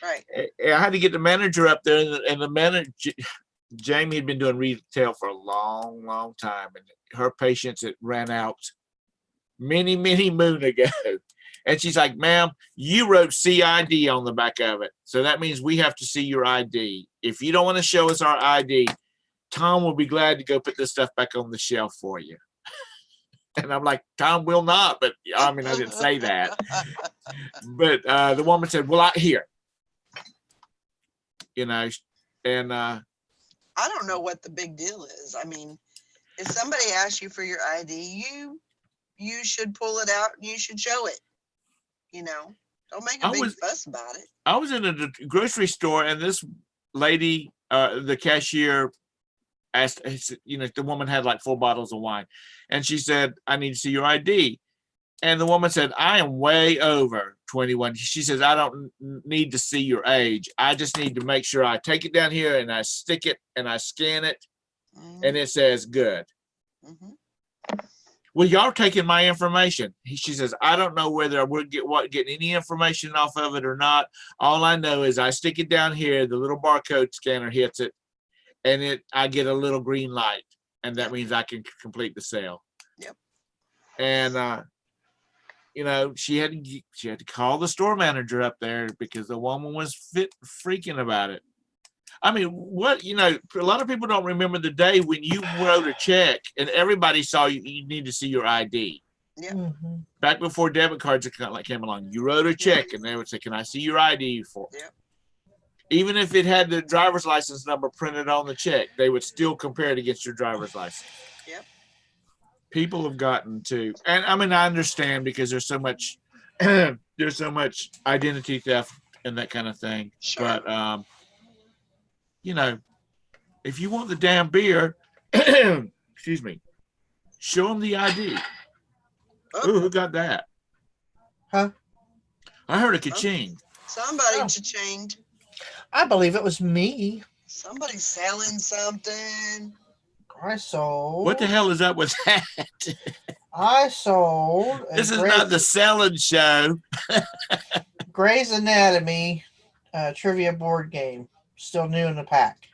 Right. And I had to get the manager up there. And the manager, Jamie, had been doing retail for a long, long time. And her patience had ran out many, many moon ago. And she's like, ma'am, you wrote CID on the back of it. So that means we have to see your ID. If you don't want to show us our ID, Tom will be glad to go put this stuff back on the shelf for you. And I'm like, Tom will not. But I mean, I didn't say that. But the woman said, well, here. You know, and I don't know what the big deal is. I mean, if somebody asks you for your ID, you should pull it out and you should show it. You know, don't make a big fuss about it. I was in a grocery store and this lady, the cashier, asked, you know, the woman had like 4 bottles of wine, and she said, I need to see your ID. And the woman said, I am way over 21. She says, I don't need to see your age. I just need to make sure I take it down here and I stick it and I scan it, and it says good. Well, y'all taking my information. She says, I don't know whether we're getting any information off of it or not. All I know is I stick it down here, the little barcode scanner hits it, and I get a little green light, and that means I can complete the sale. Yep. And you know, she had to call the store manager up there because the woman was freaking about it. I mean, what, you know, a lot of people don't remember the day when you wrote a check and everybody saw you need to see your ID. Yeah. Back before debit cards came along, you wrote a check and they would say, can I see your ID for? Yeah. Even if it had the driver's license number printed on the check, they would still compare it against your driver's license. Yep. People have gotten to, and I mean, I understand because there's so much identity theft and that kind of thing. Sure. But, you know, if you want the damn beer, excuse me, show them the ID. Ooh, who got that? Huh? I heard a ka-ching. Somebody cha-chinged. I believe it was me. Somebody's selling something. I sold. What the hell is up with that? I sold. This is not the selling show. Grey's Anatomy trivia board game. Still new in the pack.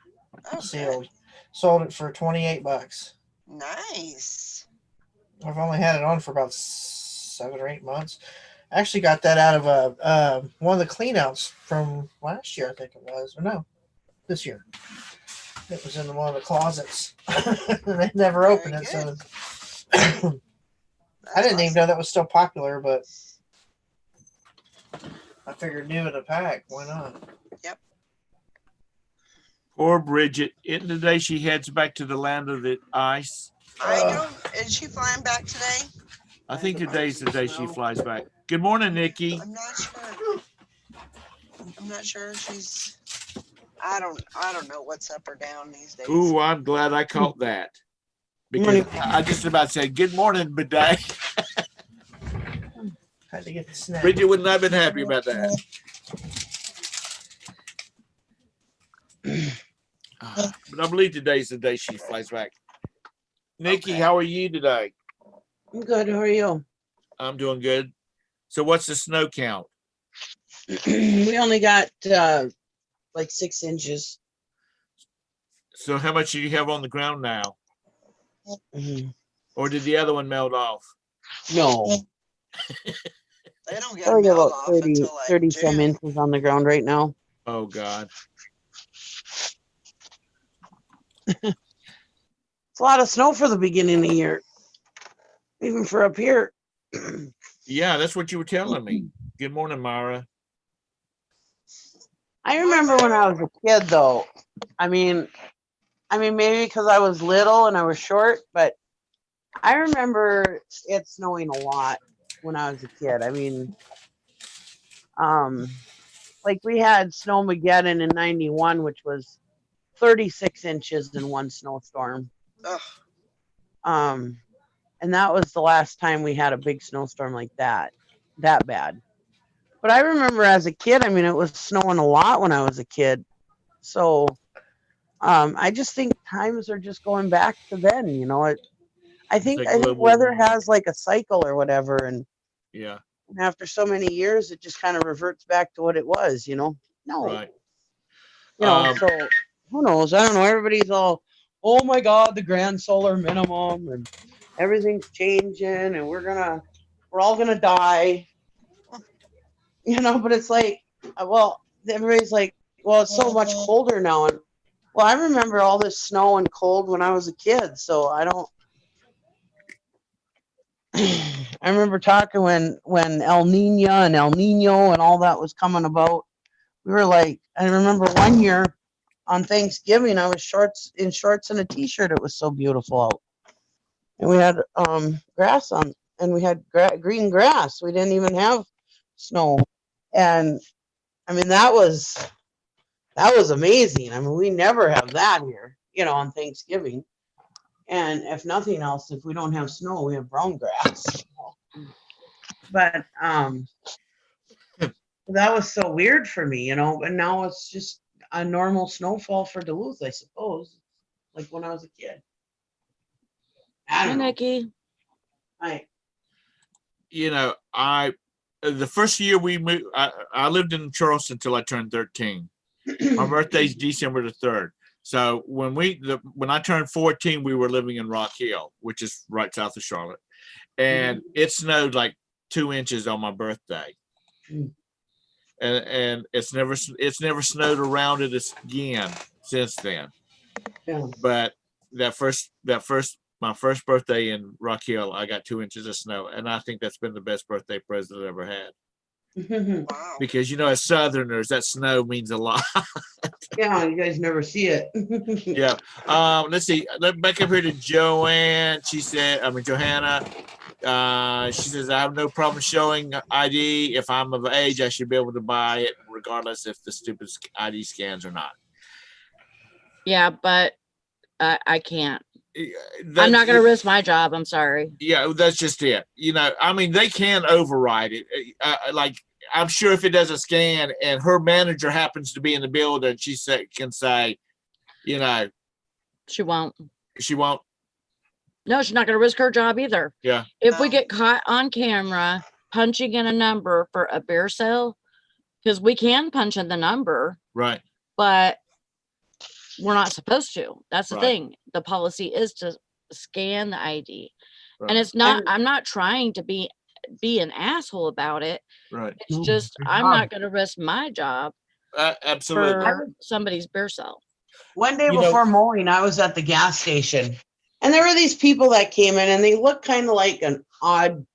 Okay. Sealed. Sold it for $28. Nice. I've only had it on for about 7 or 8 months. I actually got that out of one of the cleanouts from last year, I think it was. Or no, this year. It was in one of the closets. They never opened it, so I didn't even know that was still popular, but I figured new in the pack. Why not? Yep. Poor Bridget. In the day she heads back to the land of the ice. I don't. Is she flying back today? I think today's the day she flies back. Good morning, Nikki. I'm not sure. I'm not sure. She's. I don't know what's up or down these days. Ooh, I'm glad I caught that. Because I just about said, good morning, bidet. Had to get the snack. Bridget would not have been happy about that. But I believe today's the day she flies back. Nikki, Okay. how are you today? I'm good. How are you? I'm doing good. So what's the snow count? We only got like 6 inches. So how much do you have on the ground now? Mhm. Or did the other one melt off? No, They don't get I only got melt about off 30, until like 30 some June. inches on the ground right now. Oh, God. It's a lot of snow for the beginning of the year, even for up here. Yeah, that's what you were telling me. Good morning, Myra. I remember when I was a kid, though. I mean, maybe because I was little and I was short, but I remember it snowing a lot when I was a kid. I mean, like we had Snowmageddon in '91, which was 36 inches in one snowstorm. Ugh. And that was the last time we had a big snowstorm like that. that bad. But I remember as a kid, I mean, it was snowing a lot when I was a kid. So I just think times are just going back to then. You know, I It's think like I think global weather warming. has like a cycle or whatever, and Yeah, after so many years, it just kind of reverts back to what it was. You know, no, right. you know. Um, So who knows? I don't know. Everybody's all, oh my God, the grand solar minimum, and everything's changing, and we're all gonna die. You know, but it's like, well, everybody's like, well, it's so much colder now, and well, I remember all this snow and cold when I was a kid, so I don't. I remember talking when El Nino and El Nino and all that was coming about. We were like, I remember one year on Thanksgiving, I was shorts and a t-shirt. It was so beautiful out, and we had grass on, and we had green grass. We didn't even have snow, and I mean that was amazing. I mean, we never have that here, you know, on Thanksgiving. And if nothing else, if we don't have snow, we have brown grass. But that was so weird for me, you know. But now it's just a normal snowfall for Duluth, I suppose. Like when I was a kid. I Hi, don't know. Nikki. I you know, the first year we moved, I lived in Charleston until I turned 13. My birthday's December the 3rd. So when I turned 14, we were living in Rock Hill, which is right south of Charlotte, and it snowed like 2 inches on my birthday, Mm. and it's never snowed around it again since then. Yeah. But my first birthday in Rock Hill, I got 2 inches of snow, and I think that's been the best birthday present I ever had. Wow. Because as Southerners, that snow means a lot. Yeah, you guys never see it. Yeah. Let's see. Back up here to Joanne. She said, I mean Johanna. She says, I have no problem showing ID. If I'm of age, I should be able to buy it, regardless if the stupid ID scans or not. Yeah, but I can't. That, I'm not going to risk my job. I'm sorry. Yeah, that's just it. I mean, they can override it. Like, I'm sure if it does a scan and her manager happens to be in the building, can say, She won't. she won't. No, she's not going to risk her job either. Yeah. If we get caught on camera punching in a number for a beer sale, because we can punch in the number, Right. but we're not supposed to. That's the Right. thing. The policy is to scan the ID. Right. And it's not, I'm not trying to be an asshole about it. Right. It's just, I'm not going to risk my job Absolutely. for somebody's beer sale. One day before mowing, I was at the gas station, and there were these people that came in, and they looked kind of like an odd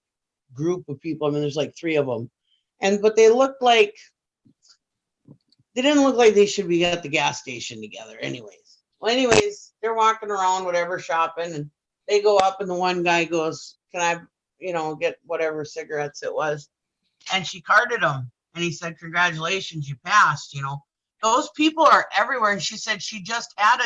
group of people. I mean, there's like 3 of them, but they didn't look like they should be at the gas station together. Anyways, they're walking around, whatever, shopping, and they go up, and the one guy goes, "Can I, get whatever cigarettes it was?" And she carded him, and he said, "Congratulations, you passed." Those people are everywhere. And she said she just had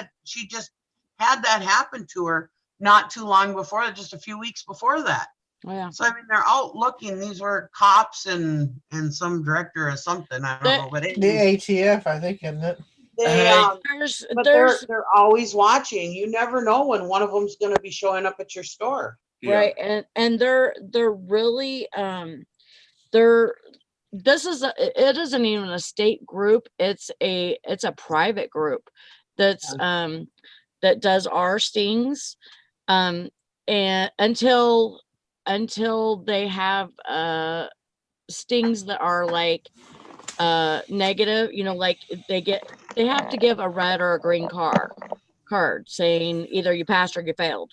that happen to her not too long before, just a few weeks before that. Oh, yeah. So, I mean, they're out looking. These were cops and some director or something. I don't know. But The ATF, I think, isn't it? They're always watching. You never know when one of them's going to be showing up at your store. Right. And they're really, it isn't even a state group. It's a private group that's that does our stings, and until they have stings that are like negative, like they have to give a red or a green card saying either you passed or you failed,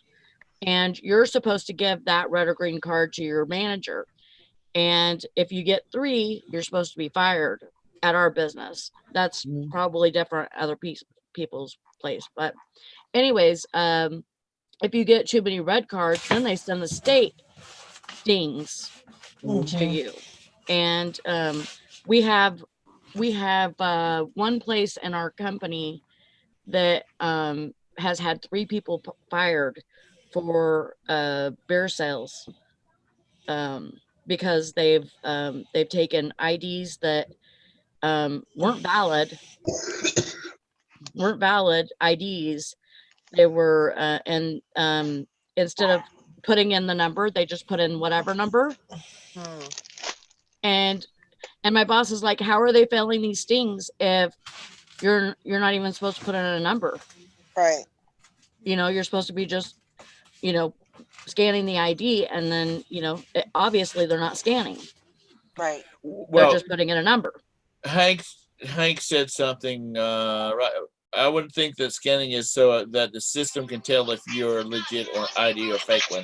and you're supposed to give that red or green card to your manager. And if you get 3, you're supposed to be fired at our business. That's probably different other people's place. But anyways, if you get too many red cards, then they send the state stings to you. And we have one place in our company that has had 3 people fired for beer sales. because they've taken IDs that weren't valid IDs. They were and instead of putting in the number, they just put in whatever number. And my boss is like, how are they failing these stings if you're not even supposed to put in a number? Right. You know, you're supposed to be just, you know, scanning the ID, and then, you know, obviously they're not scanning. Right. They're just putting in a number. Hank said something right. I wouldn't think that scanning is so that the system can tell if you're legit or ID or fake one.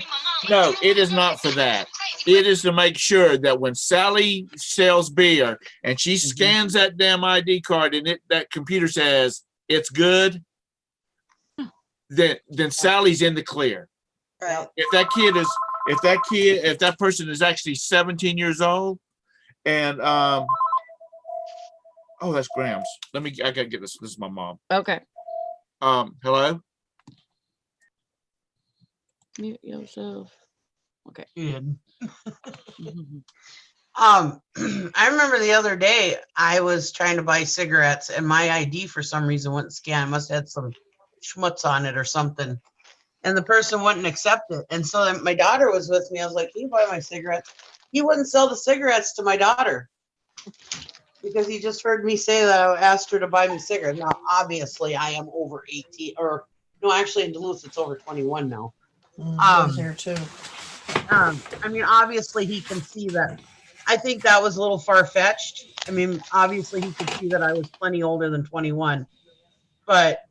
No, it is not for that. It is to make sure that when Sally sells beer and she scans that damn ID card and that computer says it's good, then Sally's in the clear. Right. If that person is actually 17 years old and oh, that's Grams. I gotta get this. This is my mom. Okay. Hello? Mute yourself. Okay. Good. I remember the other day I was trying to buy cigarettes and my ID for some reason wouldn't scan. I must have had some schmutz on it or something. And the person wouldn't accept it. And so then my daughter was with me. I was like, can you buy my cigarettes? He wouldn't sell the cigarettes to my daughter because he just heard me say that I asked her to buy me cigarettes. Now, obviously, I am over 18 or no, actually in Duluth, it's over 21 now. Here too. I mean, obviously he can see that. I think that was a little far-fetched. I mean, obviously he could see that I was plenty older than 21, but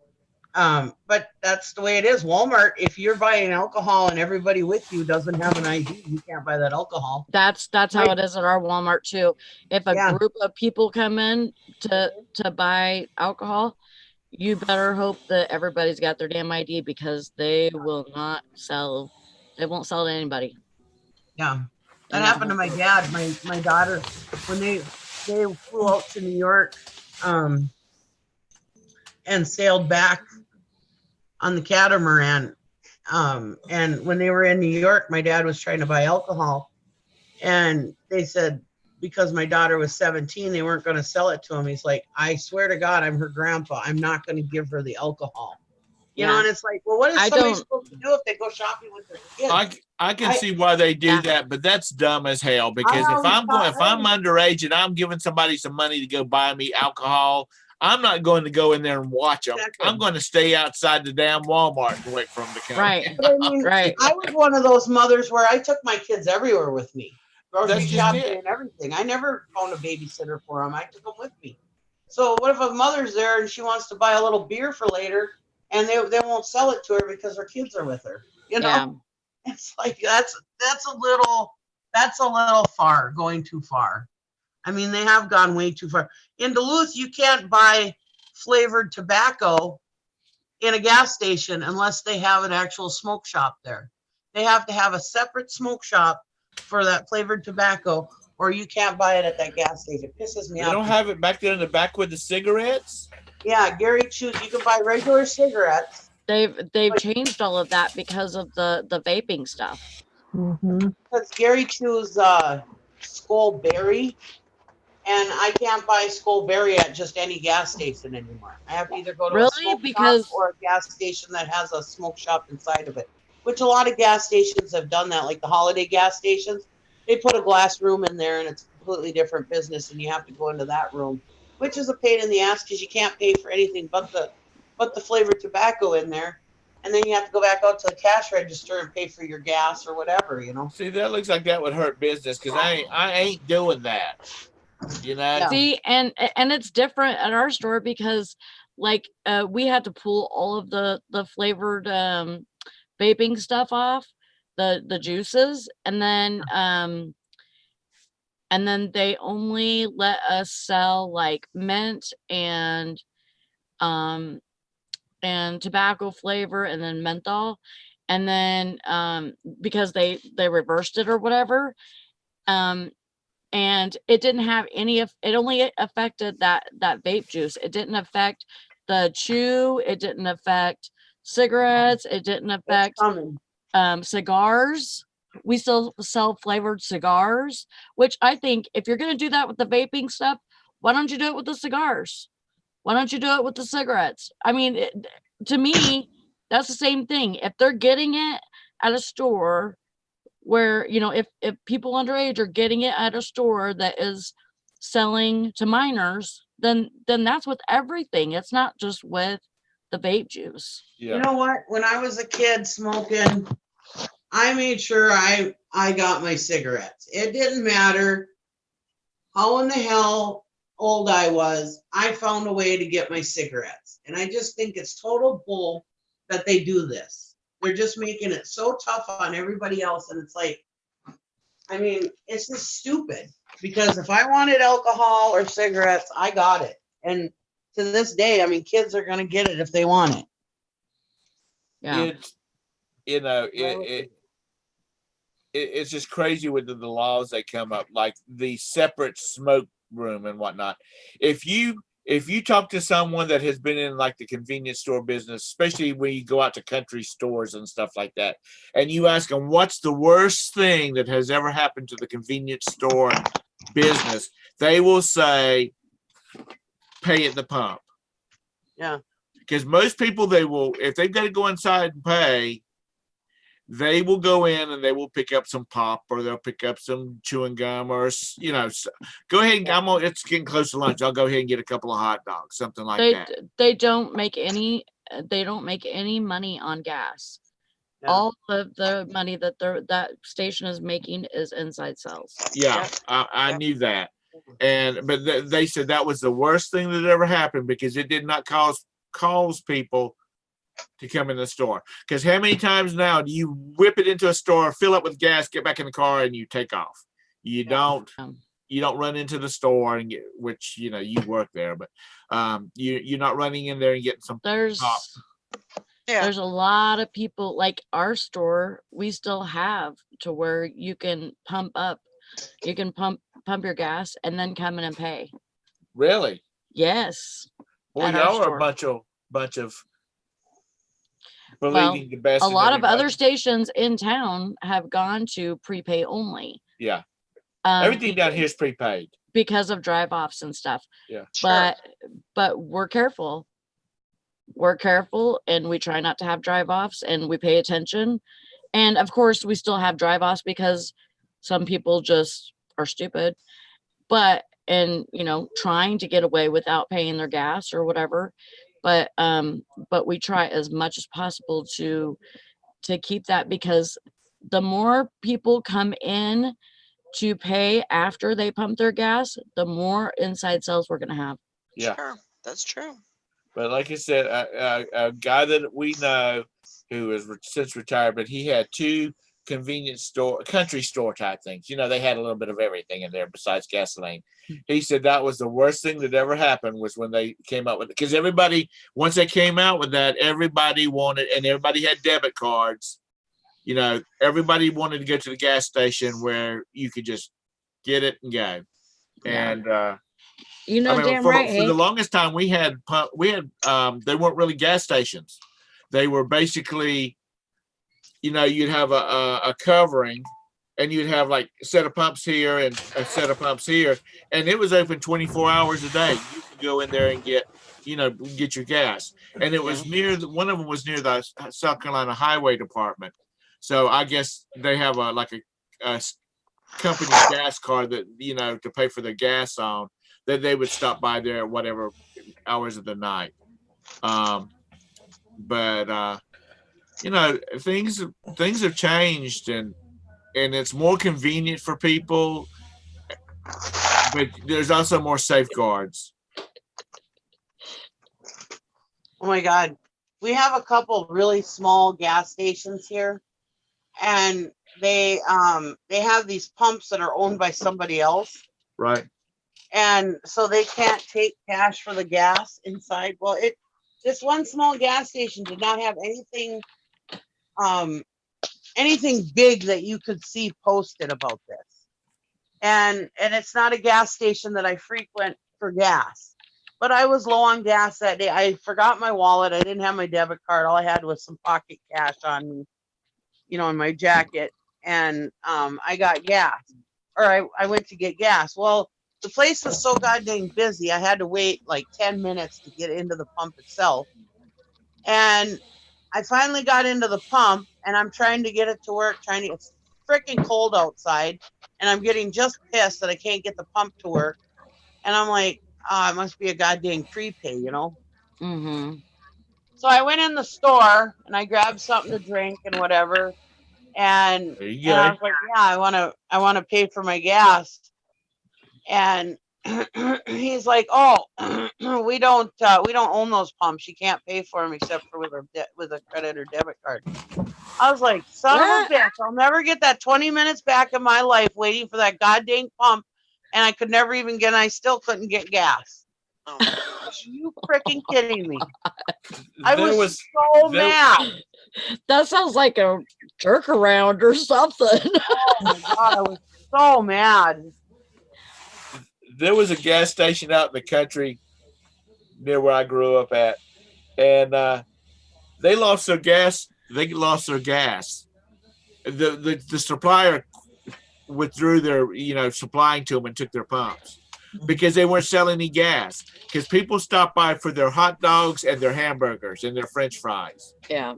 that's the way it is. Walmart, if you're buying alcohol and everybody with you doesn't have an ID, you can't buy that alcohol. That's how it is at our Walmart too. If a group of people come in to buy alcohol, you better hope that everybody's got their damn ID because they will not sell. They won't sell to anybody. Yeah. That happened to my dad, my daughter, when they flew out to New York and sailed back on the catamaran. And when they were in New York, my dad was trying to buy alcohol. And they said, because my daughter was 17, they weren't going to sell it to him. He's like, I swear to God, I'm her grandpa. I'm not going to give her the alcohol. You know, and it's like, well, what is somebody supposed to do if they go shopping with their kids? I can see why they do that, but that's dumb as hell. Because if I'm underage and I'm giving somebody some money to go buy me alcohol, I'm not going to go in there and watch them. Exactly. I'm going to stay outside the damn Walmart and wait for them to come. Right. But I mean, I was one of those mothers where I took my kids everywhere with me. Grocery shopping and everything. I never found a babysitter for them. I took them with me. So what if a mother's there and she wants to buy a little beer for later and they won't sell it to her because her kids are with her? You know? Yeah. It's like that's a little far, going too far. I mean, they have gone way too far. In Duluth, you can't buy flavored tobacco in a gas station unless they have an actual smoke shop there. They have to have a separate smoke shop for that flavored tobacco, or you can't buy it at that gas station. It pisses me off. They don't have it back there in the back with the cigarettes? Yeah, Gary Chews, you can buy regular cigarettes. They've changed all of that because of the vaping stuff. Because Gary Chews Skull Berry, and I can't buy Skull Berry at just any gas station anymore. I have to either go to a smoke shop or a gas station that has a smoke shop inside of it, which a lot of gas stations have done that, like the Holiday gas stations. They put a glass room in there and it's a completely different business and you have to go into that room, which is a pain in the ass because you can't pay for anything but the flavored tobacco in there. And then you have to go back out to the cash register and pay for your gas or whatever, you know. See, that looks like that would hurt business because I ain't doing that. You know. See, and it's different at our store because like we had to pull all of the flavored vaping stuff off, the juices, and then they only let us sell like mint and tobacco flavor and then menthol, and then because they reversed it or whatever, and it didn't have any of it, only affected that vape juice. It didn't affect the chew, it didn't affect cigarettes, it didn't affect cigars. We still sell flavored cigars, which I think if you're going to do that with the vaping stuff, why don't you do it with the cigars? Why don't you do it with the cigarettes? I mean, to me, that's the same thing. If they're getting it at a store where, you know, if people underage are getting it at a store that is selling to minors, then that's with everything. It's not just with the vape juice. Yeah. You know what? When I was a kid smoking, I made sure I got my cigarettes. It didn't matter how in the hell old I was. I found a way to get my cigarettes. And I just think it's total bull that they do this. They're just making it so tough on everybody else. And it's like, I mean, it's just stupid. Because if I wanted alcohol or cigarettes, I got it. And to this day, I mean, kids are going to get it if they want it. Yeah. It's, you know, it's just crazy with the laws that come up, like the separate smoke room and whatnot. If you talk to someone that has been in like the convenience store business, especially when you go out to country stores and stuff like that, and you ask them what's the worst thing that has ever happened to the convenience store business, they will say pay at the pump. Yeah. Because most people, they will, if they've got to go inside and pay, they will go in and they will pick up some pop, or they'll pick up some chewing gum, or, you know, go ahead and it's getting close to lunch. I'll go ahead and get a couple of hot dogs, something like that. They don't make any money on gas. Yeah. All of the money that that station is making is inside sales. Yeah, I knew that. But they said that was the worst thing that ever happened, because it did not cause people to come in the store. Because how many times now do you whip it into a store, fill up with gas, get back in the car, and you take off? You don't run into the store and get, which, you know, you work there, but you're not running in there and getting some pop. There's a lot of people, like our store, we still have to where you can pump your gas and then come in and pay. Really? Yes. Well, y'all are a bunch of believing the best. A lot of other stations in town have gone to prepay only. Yeah. Everything down here is prepaid because of drive-offs and stuff. Yeah. But we're careful. We're careful, and we try not to have drive-offs, and we pay attention. And of course, we still have drive-offs because some people just are stupid. But, and, you know, trying to get away without paying their gas or whatever. But we try as much as possible to keep that, because the more people come in to pay after they pump their gas, the more inside sales we're going to have. Yeah, sure, that's true. But like I said, a guy that we know who is since retired, but he had two convenience store, country store type things. You know, they had a little bit of everything in there besides gasoline. He said that was the worst thing that ever happened, was when they came out with it. Because everybody, once they came out with that, everybody wanted, and everybody had debit cards. You know, everybody wanted to go to the gas station where you could just get it and go. Yeah. And you know, damn right. For the longest time, we had they weren't really gas stations. They were basically, you know, you'd have a covering, and you'd have like a set of pumps here and a set of pumps here, and it was open 24 hours a day. You could go in there and get your gas. And it was one of them was near the South Carolina Highway Department. So I guess they have a company gas card that, you know, to pay for their gas on, that they would stop by there at whatever hours of the night. But you know, things have changed, and it's more convenient for people, but there's also more safeguards. Oh my God. We have a couple really small gas stations here, and they have these pumps that are owned by somebody else. Right. And so they can't take cash for the gas inside. Well, this one small gas station did not have anything big that you could see posted about this. And it's not a gas station that I frequent for gas. But I was low on gas that day. I forgot my wallet. I didn't have my debit card. All I had was some pocket cash on me, you know, in my jacket. I got gas, or I went to get gas. Well, the place was so goddamn busy, I had to wait like 10 minutes to get into the pump itself. And I finally got into the pump, and I'm trying to get it to work. It's freaking cold outside, and I'm getting just pissed that I can't get the pump to work. And I'm like, oh, it must be a goddamn prepay, you know? Mm-hmm. So I went in the store and I grabbed something to drink and whatever. And There you and I go. was like, yeah, I wanna pay for my gas. And he's like, oh, we don't own those pumps. You can't pay for them except for with a credit or debit card. I was like, son of a What? bitch, I'll never get that 20 minutes back in my life waiting for that goddamn pump. And I could never even I still couldn't get gas. Oh my Are gosh. you freaking kidding me? I There was so there- mad. That sounds like a jerk around or something. Oh my God, I was so mad. there was a gas station out in the country near where I grew up at, and they lost their gas. They lost their gas. The supplier withdrew their supplying to them and took their pumps because they weren't selling any gas. Because people stopped by for their hot dogs and their hamburgers and their French fries. Yeah.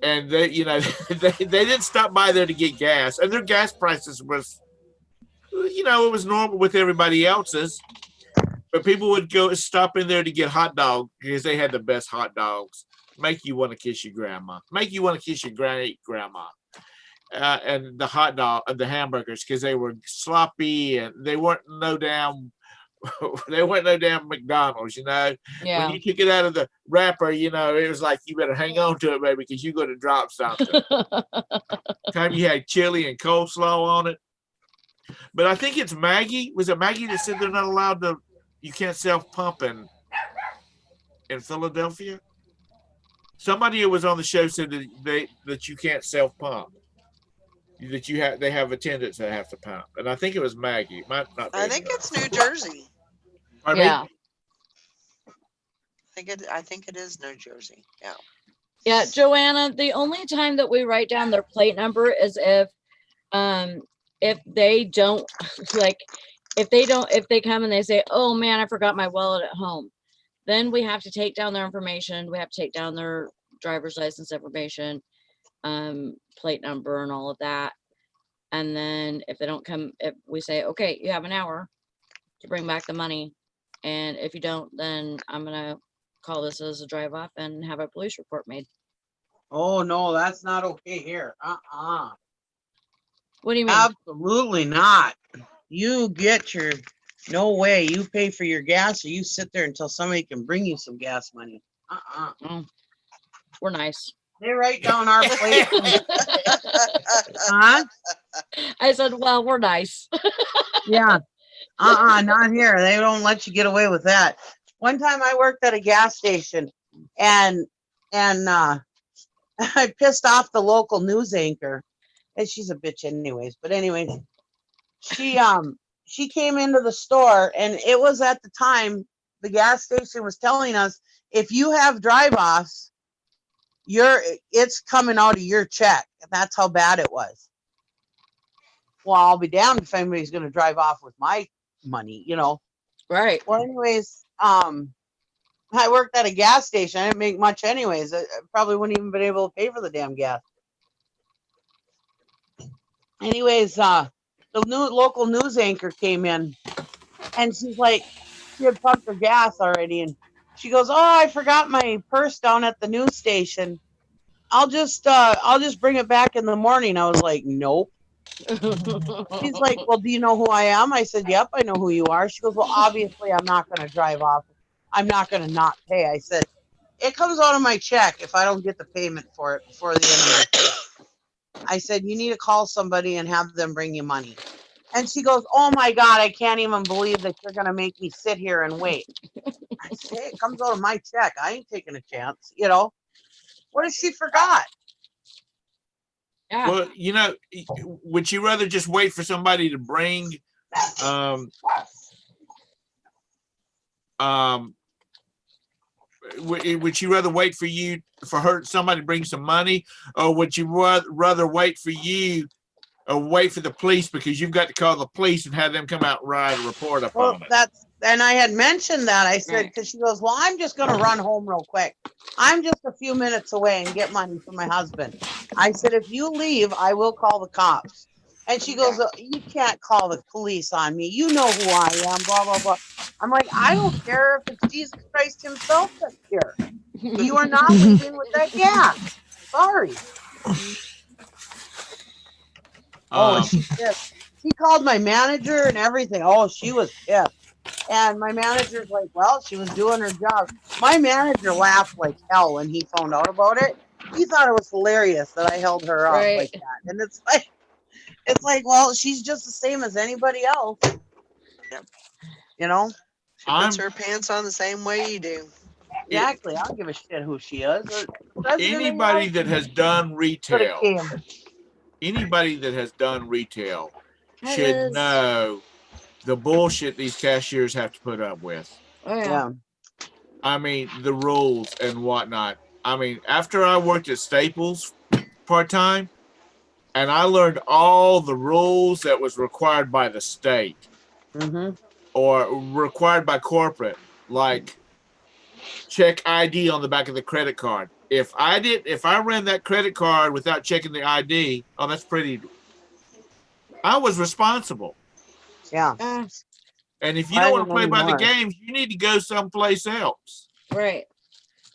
And they they didn't stop by there to get gas, and their gas prices was it was normal with everybody else's. But people would go stop in there to get hot dogs because they had the best hot dogs. Make you want to kiss your grandma. Make you want to kiss your great grandma. And the hot dog and the hamburgers because they were sloppy and they weren't no damn McDonald's. Yeah. When you took it out of the wrapper, it was like you better hang on to it, baby, because you're going to drop something. Time you had chili and coleslaw on it. But I think it's Maggie. Was it Maggie that said they're not allowed to? You can't self pump in Philadelphia. Somebody who was on the show said that you can't self pump. That they have attendants that have to pump, and I think it was Maggie. It might not be. I think it's New Jersey. Pardon me? Yeah. I think it is New Jersey. Yeah. Yeah, Joanna, the only time that we write down their plate number is if they don't if they come and they say, oh man, I forgot my wallet at home, then we have to take down their information. We have to take down their driver's license information, plate number and all of that. And then if they don't come, if we say, okay, you have an hour to bring back the money. And if you don't, then I'm going to call this as a drive off and have a police report made. Oh no, that's not okay here. What do you mean? Absolutely not. You get no way. You pay for your gas, or you sit there until somebody can bring you some gas money. Oh, we're nice. They write down our plate. Huh? I said, well, we're nice. Yeah. Not here. They don't let you get away with that. One time I worked at a gas station and I pissed off the local news anchor. And she's a bitch anyways. But anyways, she came into the store, and it was at the time the gas station was telling us, if you have drive-offs, it's coming out of your check. And that's how bad it was. Well, I'll be damned if anybody's going to drive off with my money, Right. Well, anyways, I worked at a gas station. I didn't make much anyways. I probably wouldn't even been able to pay for the damn gas. Anyways, the local news anchor came in, and she's like, she had pumped her gas already, and she goes, oh, I forgot my purse down at the news station. I'll just bring it back in the morning. I was like, nope. She's like, well, do you know who I am? I said, yep, I know who you are. She goes, well, obviously I'm not going to drive off. I'm not going to not pay. I said, it comes out of my check if I don't get the payment for it before the end of my check. I said, you need to call somebody and have them bring you money. And she goes, oh my God, I can't even believe that you're going to make me sit here and wait. I say, it comes out of my check. I ain't taking a chance. What if she forgot? Yeah. Well, would you rather just wait for somebody to bring would you rather wait for somebody to bring some money, or would you rather wait for you wait for the police because you've got to call the police and have them come out and write a report up Well, on it. and I had mentioned that. I said, Right. because she goes, well, I'm just going to run home real quick. I'm just a few minutes away and get money for my husband. I said, if you leave, I will call the cops. And she goes, you can't call the police on me. You know who I am, blah, blah, blah. I'm like, I don't care if it's Jesus Christ himself that's here. You are not leaving with that gas. Sorry. Oh, she's pissed. She called my manager and everything. Oh, she was pissed. And my manager's like, well, she was doing her job. My manager laughed like hell when he found out about it. He thought it was hilarious that I held her up like that. And it's like, well, she's just the same as anybody else. Yep. You know? She puts her pants on the same way you do. Exactly. I don't give a shit who she is. Anybody that has done retail, came. anybody that has done retail Hi, should Liz. know the bullshit these cashiers have to put up with. Oh yeah. Yeah. I mean, the rules and whatnot. I mean, after I worked at Staples part-time, and I learned all the rules that was required by the state or required by corporate, like check ID on the back of the credit card. If I ran that credit card without checking the ID, oh, that's pretty. I was responsible. Yeah. And if you I don't want to don't play by the anymore. games, you need to go someplace else. Right.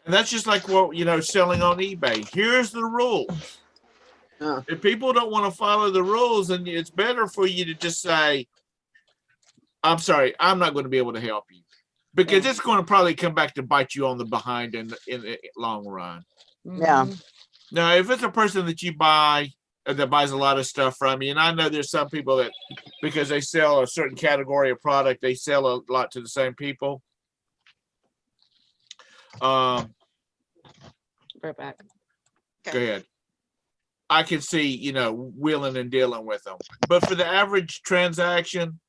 And that's just like what, selling on eBay. Here's the rules. If people don't want to follow the rules, then it's better for you to just say, I'm sorry, I'm not going to be able to help you. Because it's going to probably come back to bite you on the behind in the long run. Yeah. Now, if it's a person that you buy, that buys a lot of stuff from you, and I know there's some people that, because they sell a certain category of product, they sell a lot to the same people. Right back. Go ahead. I can see, wheeling and dealing with them. But for the average transaction,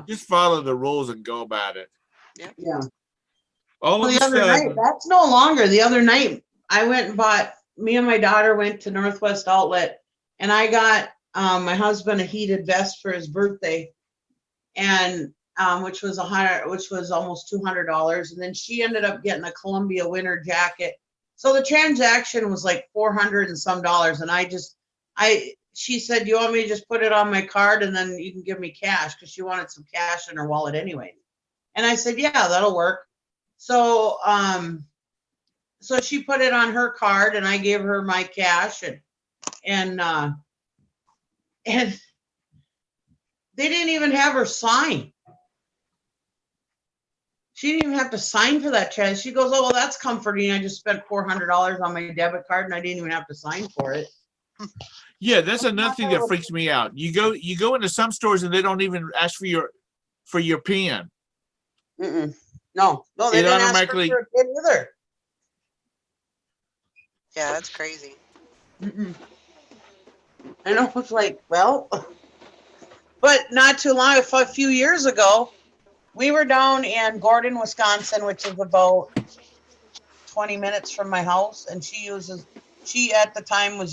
just follow the rules and go about it. Yeah. All of the a other sudden, night, that's no longer. The other night, I went and bought. Me and my daughter went to Northwest Outlet, and I got my husband a heated vest for his birthday, and which was almost $200. And then she ended up getting a Columbia winter jacket. So the transaction was like $400 and some dollars. And she said, "Do you want me to just put it on my card and then you can give me cash?" Because she wanted some cash in her wallet anyway. And I said, "Yeah, that'll work." So, so she put it on her card and I gave her my cash and they didn't even have her sign. She didn't even have to sign for that check. She goes, "Oh, well, that's comforting. I just spent $400 on my debit card and I didn't even have to sign for it." Yeah, that's another thing that freaks me out. You go into some stores and they don't even ask for your PIN. No, they didn't ask for your PIN either. Yeah, that's crazy. I know, it's like, well, but not too long, a few years ago, we were down in Gordon, Wisconsin, which is about 20 minutes from my house, and she at the time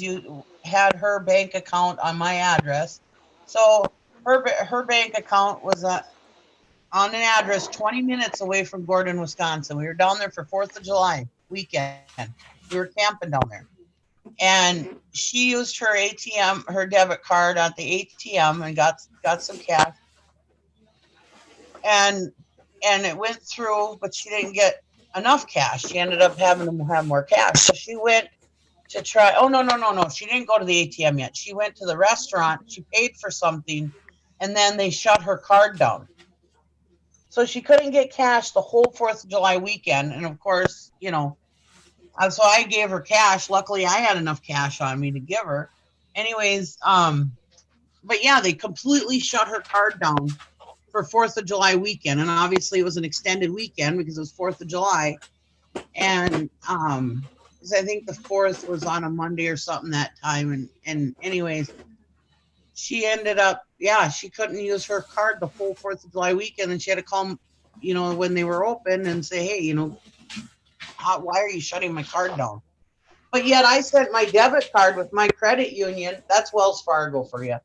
had her bank account on my address. So her bank account was on an address 20 minutes away from Gordon, Wisconsin. We were down there for 4th of July weekend. We were camping down there. And she used her ATM, her debit card at the ATM and got some cash. And it went through, but she didn't get enough cash. She ended up having to have more cash. So she went to try. Oh, no. She didn't go to the ATM yet. She went to the restaurant. She paid for something, and then they shut her card down. So she couldn't get cash the whole 4th of July weekend. And of course, so I gave her cash. Luckily, I had enough cash on me to give her. Anyways, but yeah, they completely shut her card down for 4th of July weekend. And obviously it was an extended weekend because it was 4th of July. And I think the 4th was on a Monday or something that time. And anyways, she ended up, she couldn't use her card the whole 4th of July weekend. And she had to call, when they were open and say, "Hey, why are you shutting my card down?" But yet I sent my debit card with my credit union. That's Wells Fargo for you.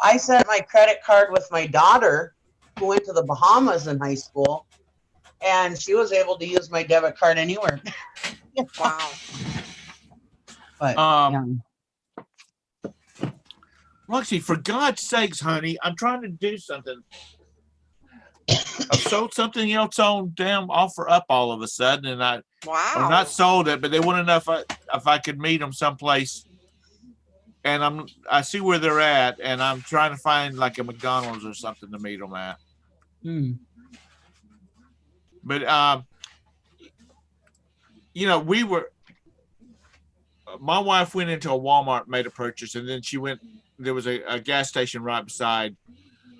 I sent my credit card with my daughter who went to the Bahamas in high school, and she was able to use my debit card anywhere. Wow. But Roxy, for God's sakes, honey, I'm trying to do something. I've sold something else on damn offer up all of a sudden, and I Wow. not sold it, but they want to know if I could meet them someplace. And I see where they're at, and I'm trying to find like a McDonald's or something to meet them at. But you know, my wife went into a Walmart, made a purchase, and then there was a gas station right beside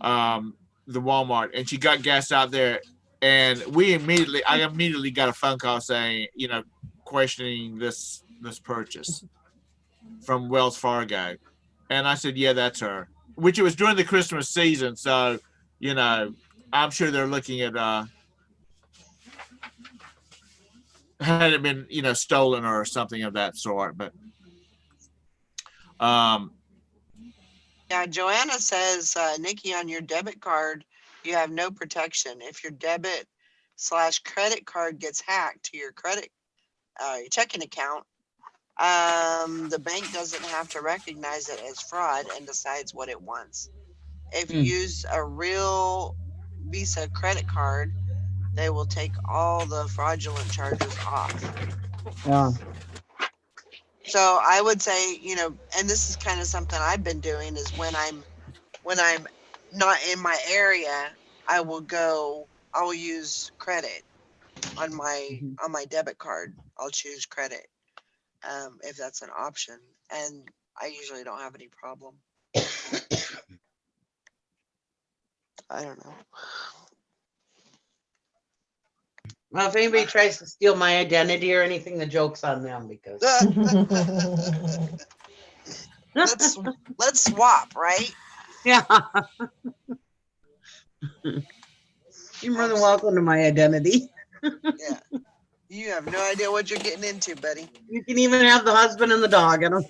the Walmart, and she got gas out there, and I immediately got a phone call saying, you know, questioning this purchase from Wells Fargo. And I said, yeah, that's her, which it was during the Christmas season. So, you know, I'm sure they're looking at, had it been, you know, stolen or something of that sort. But, yeah, Joanna says, Nikki, on your debit card, you have no protection. If your debit/credit card gets hacked to your your checking account, the bank doesn't have to recognize it as fraud and decides what it wants. If you use a real Visa credit card, they will take all the fraudulent charges off. yeah. So I would say, you know, and this is kind of something I've been doing, is when I'm not in my area, I will use credit on my debit card. I'll choose credit if that's an option, and I usually don't have any problem. I don't know. Well, if anybody tries to steal my identity or anything, the joke's on them because let's swap, right? yeah. You're more than welcome to my identity. Yeah. You have no idea what you're getting into, buddy. You can even have the husband and the dog. I don't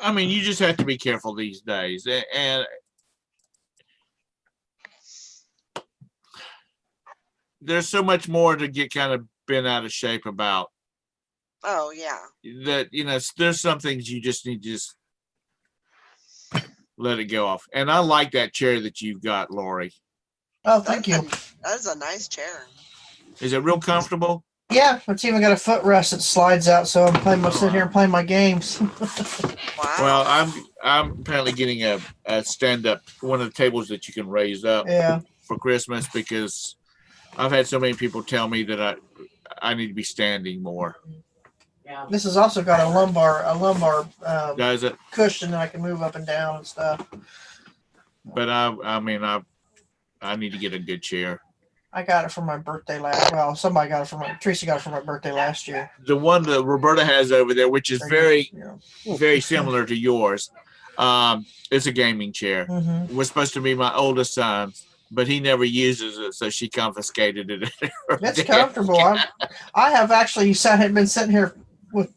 I mean, you just have to be careful these days. And there's so much more to get kind of bent out of shape about. Oh, yeah. That, you know, there's some things you just need to just let it go off. And I like that chair that you've got, Lori. Oh, thank you. That is a nice chair. Is it real comfortable? Yeah, it's even got a footrest that slides out, so I'm sitting here and playing my games. Wow. Well, I'm apparently getting a stand-up, one of the tables that you can raise up for Christmas, because I've had so many people tell me that I need to be standing more. Yeah. This has also got a lumbar Does it? cushion that I can move up and down and stuff. But I mean, I need to get a good chair. I got it for my birthday somebody got it for Teresa got it for my birthday last year. The one that Roberta has over there, which is very similar to yours, it's a gaming chair. It was supposed to be my oldest son's, but he never uses it, so she confiscated it. It's comfortable. I have actually been sitting here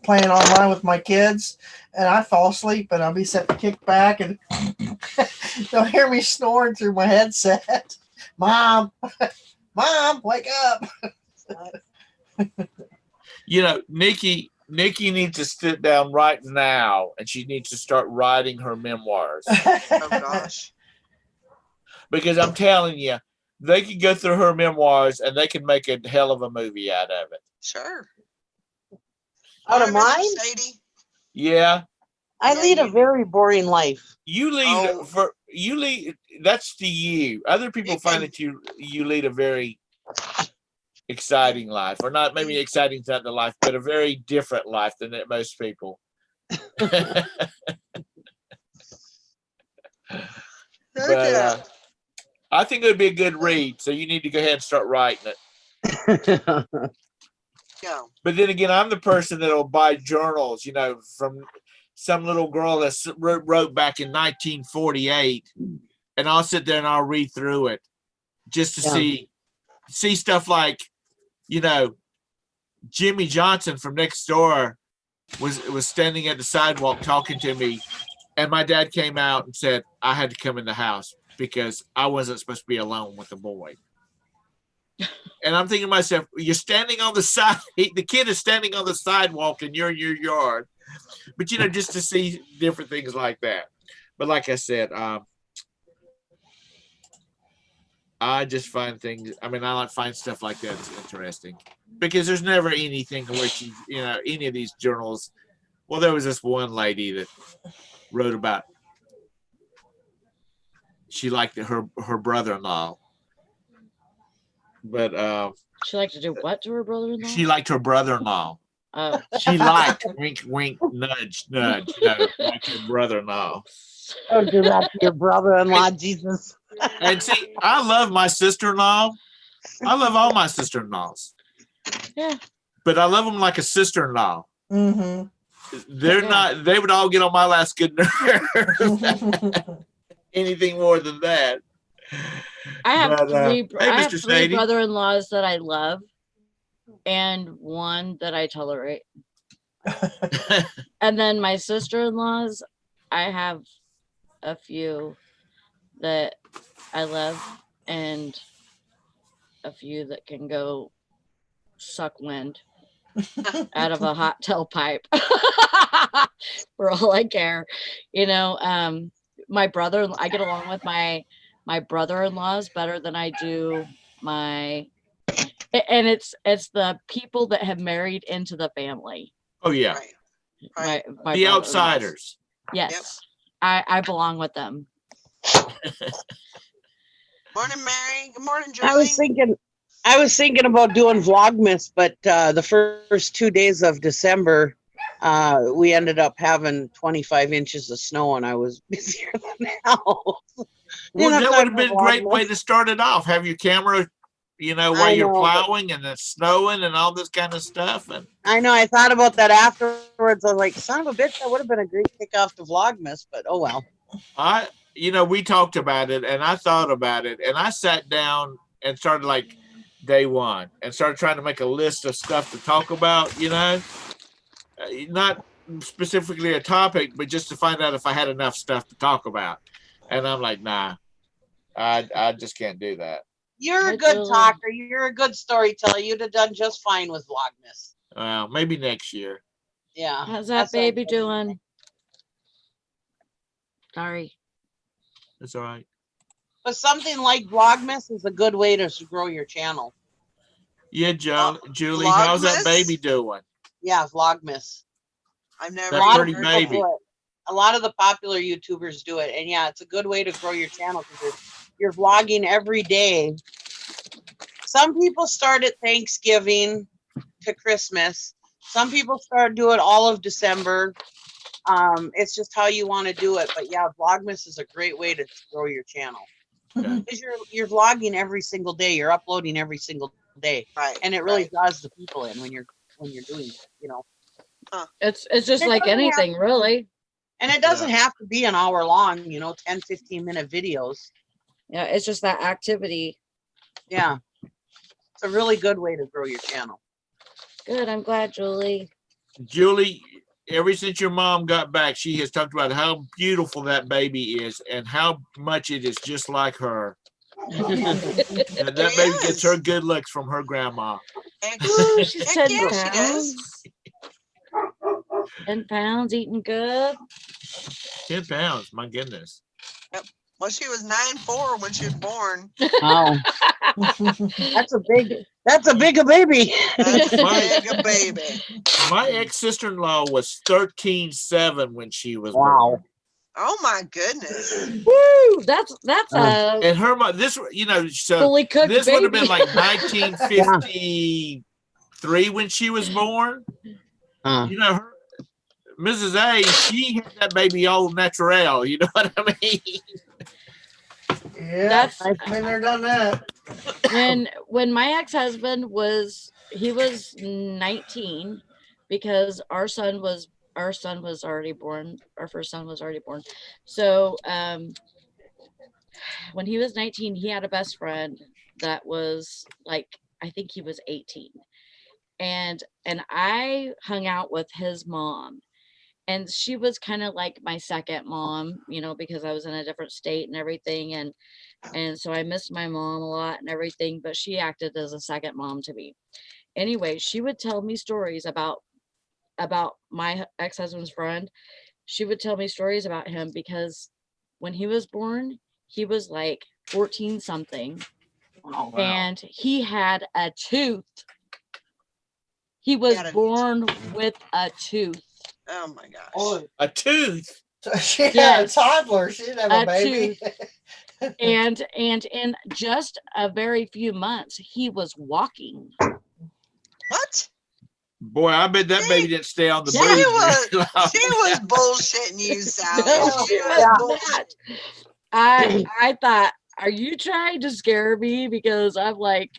playing online with my kids, and I fall asleep, and I'll be set to kick back, and they'll hear me snoring through my headset. Mom, wake up. You know, Nikki needs to sit down right now, and she needs to start writing her memoirs. Oh, gosh. Because I'm telling you, they could go through her memoirs, and they can make a hell of a movie out of it. Sure. Out of mine? Sadie? Yeah. I lead a very boring life. You lead that's to you. Other people find that you lead a very exciting life, or not maybe exciting to the life, but a very different life than most people. But I think it would be a good read, so you need to go ahead and start writing it. Yeah. But then again, I'm the person that'll buy journals, you know, from some little girl that wrote back in 1948, and I'll sit there and I'll read through it just to see see stuff like, you know, Jimmy Johnson from next door was standing at the sidewalk talking to me, and my dad came out and said I had to come in the house because I wasn't supposed to be alone with the boy. And I'm thinking to myself, you're standing on the side. The kid is standing on the sidewalk, and you're in your yard. But, you know, just to see different things like that. But like I said, I just find things. I mean, I like find stuff like that interesting because there's never anything where she, you know, any of these journals. Well, there was this one lady that wrote about she liked her brother-in-law, but She liked to do what to her brother-in-law? she liked her brother-in-law. Oh. She liked wink, wink, nudge, nudge. You know, like her brother-in-law. Don't do that to your brother-in-law, Jesus. And see, I love my sister-in-law. I love all my sister-in-laws. Yeah. But I love them like a sister-in-law. Mm-hmm. They're not. They would all get on my last good nerve. Anything more than that. I have But, three. hey, I have Mr. three Sadie. brother-in-laws that I love, and one that I tolerate. And then my sister-in-laws, I have a few that I love, and a few that can go suck wind out of a hot tailpipe for all I care. You know, my brother, I get along with my brother-in-laws better than I do my, and it's the people that have married into the family. Oh yeah, Right. My the brother-in-laws. outsiders. Yes, I belong with them. Morning, Mary. Good morning, Julie. I was thinking about doing Vlogmas, but the first 2 days of December, we ended up having 25 inches of snow, and I was busier than hell. Well, Didn't that have would have time been for a great Vlogmas. way to start it off. Have your camera, you know, while I you're know, but- plowing and it's snowing and all this kind of stuff. And I know. I thought about that afterwards. I was like, son of a bitch, that would have been a great kickoff to Vlogmas, but oh well. you know, we talked about it and I thought about it and I sat down and started like day one and started trying to make a list of stuff to talk about, you know, not specifically a topic, but just to find out if I had enough stuff to talk about. And I'm like, nah, I just can't do that. You're Hi, a good Julie. talker. You're a good storyteller. You'd have done just fine with Vlogmas. Maybe next year. Yeah. How's that that's what I'm baby thinking. doing? Sorry. It's all right. But something like Vlogmas is a good way to grow your channel. Yeah, Julie, how's that Vlogmas? baby doing? Yeah, Vlogmas. I've never That lot pretty of heard people baby. do it. A lot of the popular YouTubers do it. And yeah, it's a good way to grow your channel because you're vlogging every day. Some people start at Thanksgiving to Christmas. Some people start do it all of December. It's just how you want to do it. But yeah, Vlogmas is a great way to grow your channel. Because you're vlogging every single day. You're uploading every single day. Right. And it really right. draws the people in when you're doing it, you know. It's just It like doesn't have- anything, really. And it doesn't have to be an hour long, 10, 15-minute videos. Yeah, it's just that activity. Yeah. It's a really good way to grow your channel. Good. I'm glad, Julie. Julie, ever since your mom got back, she has talked about how beautiful that baby is and how much it is just like her. That baby gets her good looks from her grandma. Ooh, she's Heck 10 yeah, she does. pounds. 10 pounds, eating good. 10 pounds, my goodness. Well, she was 9'4" when she was born. Wow. That's a big baby. That's a My- big baby. My ex-sister-in-law was 13'7" when she was Wow. born. Oh my goodness. Woo! That's a And her mom, this, so fully cooked this baby. would have been like 1953 when she was born. Her, Mrs. A, she had that baby all natural. You know what I mean? Yeah, That's I've been there, done that. when my ex-husband was 19, because our son was already born. Our first son was already born. So when he was 19, he had a best friend that was like, I think he was 18. And I hung out with his mom. And she was kind of like my second mom, you know, because I was in a different state and everything. And so I missed my mom a lot and everything, but she acted as a second mom to me. Anyway, she would tell me stories about my ex-husband's friend. She would tell me stories about him because when he was born, he was like 14 something, Oh, wow. and he had a tooth. He was had a- born with a tooth. Oh my gosh. Oh, A tooth. so she had Yes. a toddler. She didn't have a A baby. And in just a very few months, he was walking. What? Boy, I bet that baby didn't stay on the She booze. was very long. she was bullshitting you, Sally. No, She she was was bullshitting. not. I thought, are you trying to scare me? Because I'm like,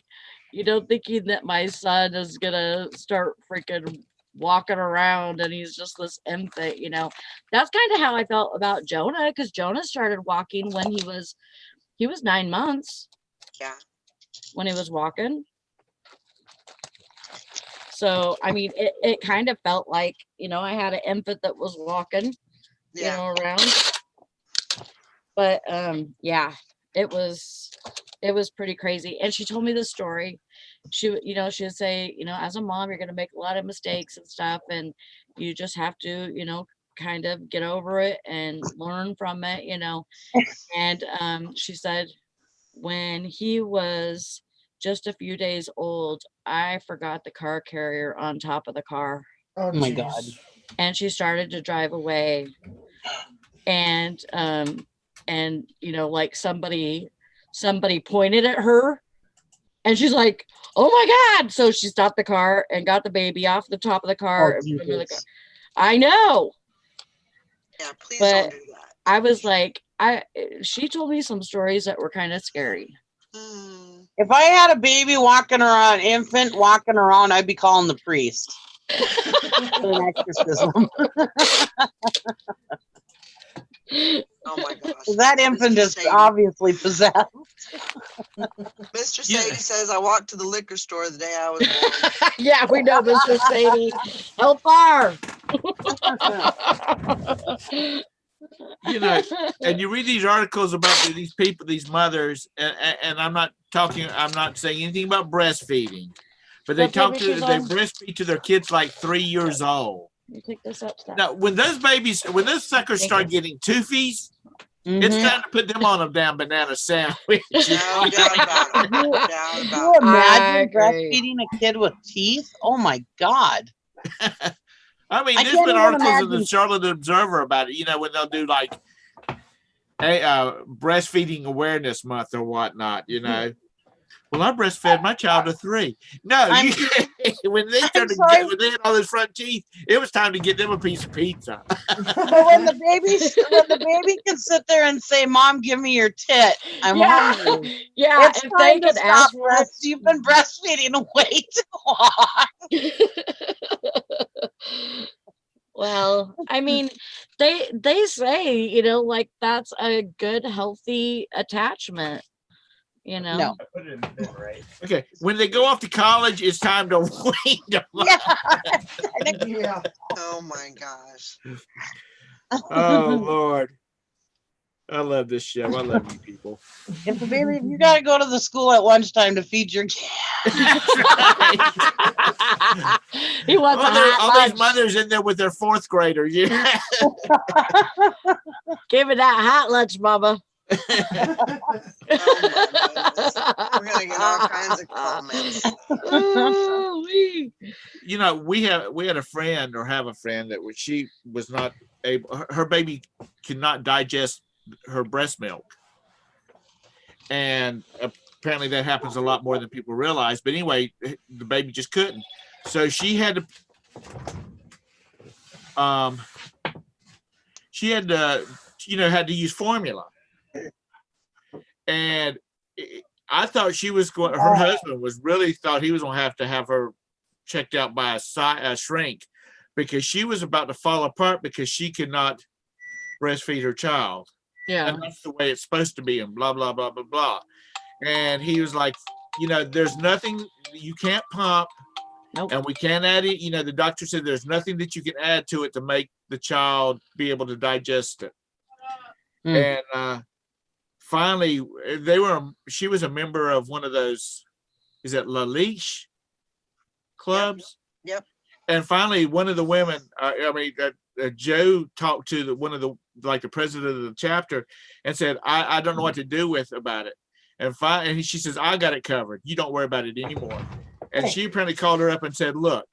you know, thinking that my son is gonna start freaking walking around and he's just this infant, you know. That's kind of how I felt about Jonah, because Jonah started walking when he was 9 months Yeah. when he was walking. So I mean, it kind of felt like, you know, I had an infant that was walking, you Yeah. know, around. But yeah, it was pretty crazy. And she told me the story. She would say, you know, as a mom, you're gonna make a lot of mistakes and stuff, and you just have to, you know, kind of get over it and learn from it, you know. And she said when he was just a few days old, I forgot the car carrier on top of the car, Oh my jeez. God. and she started to drive away. And you know, like somebody pointed at her, and she's like, oh my God. So she stopped the car and got the baby off the top of the car Oh, and put him in the car. Jesus. I know. Yeah. Please But don't do that. I was like, she told me some stories that were kind of scary. Hmm. If I had a baby walking around, infant walking around, I'd be calling the priest for an exorcism. Oh my gosh. That infant Mr. is Sadie. obviously possessed. Mr. Yeah. Sadie says I walked to the liquor store the day I was born. Yeah, we know, Mr. Sadie. How far? You know, and you read these articles about these people, these mothers, and I'm not saying anything about breastfeeding, but they What talk baby to she's they on? breastfeed to their kids like 3 years old. You pick this up, Steph. Now, when those suckers Thank start you. getting toofies, it's Mhm. time to put them on a damn banana sandwich. No doubt about it. No doubt Can about you it. imagine agree. breastfeeding a kid with teeth? Oh my God. I mean, I there's can't been even articles in the imagine. Charlotte Observer about it, you know, when they'll do like breastfeeding awareness month or whatnot, you know. Well, I breastfed my child to 3. No, I'm- when they started sorry. when they had all those front teeth, it was time to get them a piece of pizza. But when the baby can sit there and say, "Mom, give me your tit. I'm Yeah, hungry." yeah. It's If time they to could stop ask for it. You've been breastfeeding way too long. Well, I mean, they say, you know, like that's a good, healthy attachment, you know. No. I put it in the bin, right? Okay, when they go off to college, it's time to wean them. Yeah. Yeah. Oh my gosh. Oh Lord, I love this show. I love you people. If the baby, you got to go to the school at lunchtime to feed your kid. That's right. He wants a hot all lunch. these mothers in there with their 4th graders. Yeah. Give me that hot lunch, mama. Oh my goodness. We're gonna get all kinds of comments. Ooh-wee. You know, we had a friend or have a friend that she was not able, her baby could not digest her breast milk. And apparently that happens a lot more than people realize. But anyway, the baby just couldn't. So she had to, had to use formula. And I thought she was going, her husband was really thought he was going to have her checked out by a shrink, because she was about to fall apart because she could not breastfeed her child. Yeah. And that's the way it's supposed to be, and blah, blah, blah, blah, blah. And he was like, there's nothing you can't pump. Nope. And we can't add it. The doctor said there's nothing that you can add to it to make the child be able to digest it. And finally, she was a member of one of those, is it La Leash clubs? Yep. And finally, one of the women, Joe talked to one of the president of the chapter and said, I don't know what to do about it. And she says, I got it covered. You don't worry about it anymore. And she apparently called her up and said, look,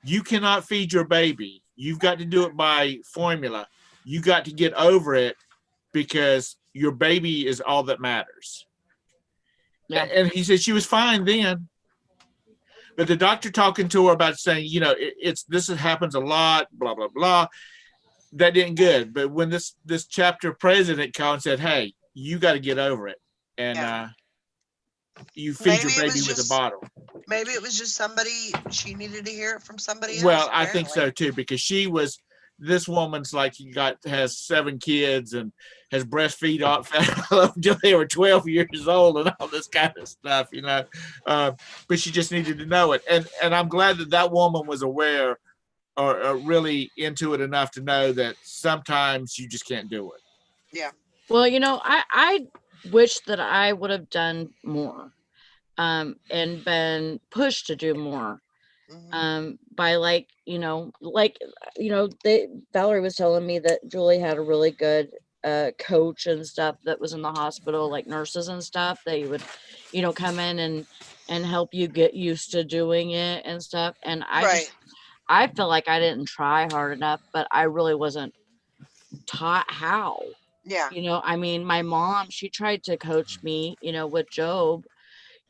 you cannot feed your baby. You've got to do it by formula. You got to get over it because your baby is all that matters. Yeah. And he said she was fine then. But the doctor talking to her about saying, this happens a lot, blah, blah, blah. That didn't good. But when this chapter president called and said, hey, you got to get over it. And you feed your baby with a bottle. Maybe it was just somebody, she needed to hear it from somebody else. Well, I think so too, because this woman's has 7 kids and has breastfeed until they were 12 years old and all this kind of stuff, but she just needed to know it. And I'm glad that woman was aware or really into it enough to know that sometimes you just can't do it. Yeah. Well, I wish that I would have done more and been pushed to do more. By Valerie was telling me that Julie had a really good coach and stuff that was in the hospital, like nurses and stuff, that you would, come in and help you get used to doing it and stuff. And I feel like I didn't try hard enough, but I really wasn't taught how. Yeah. My mom, she tried to coach me, with Job,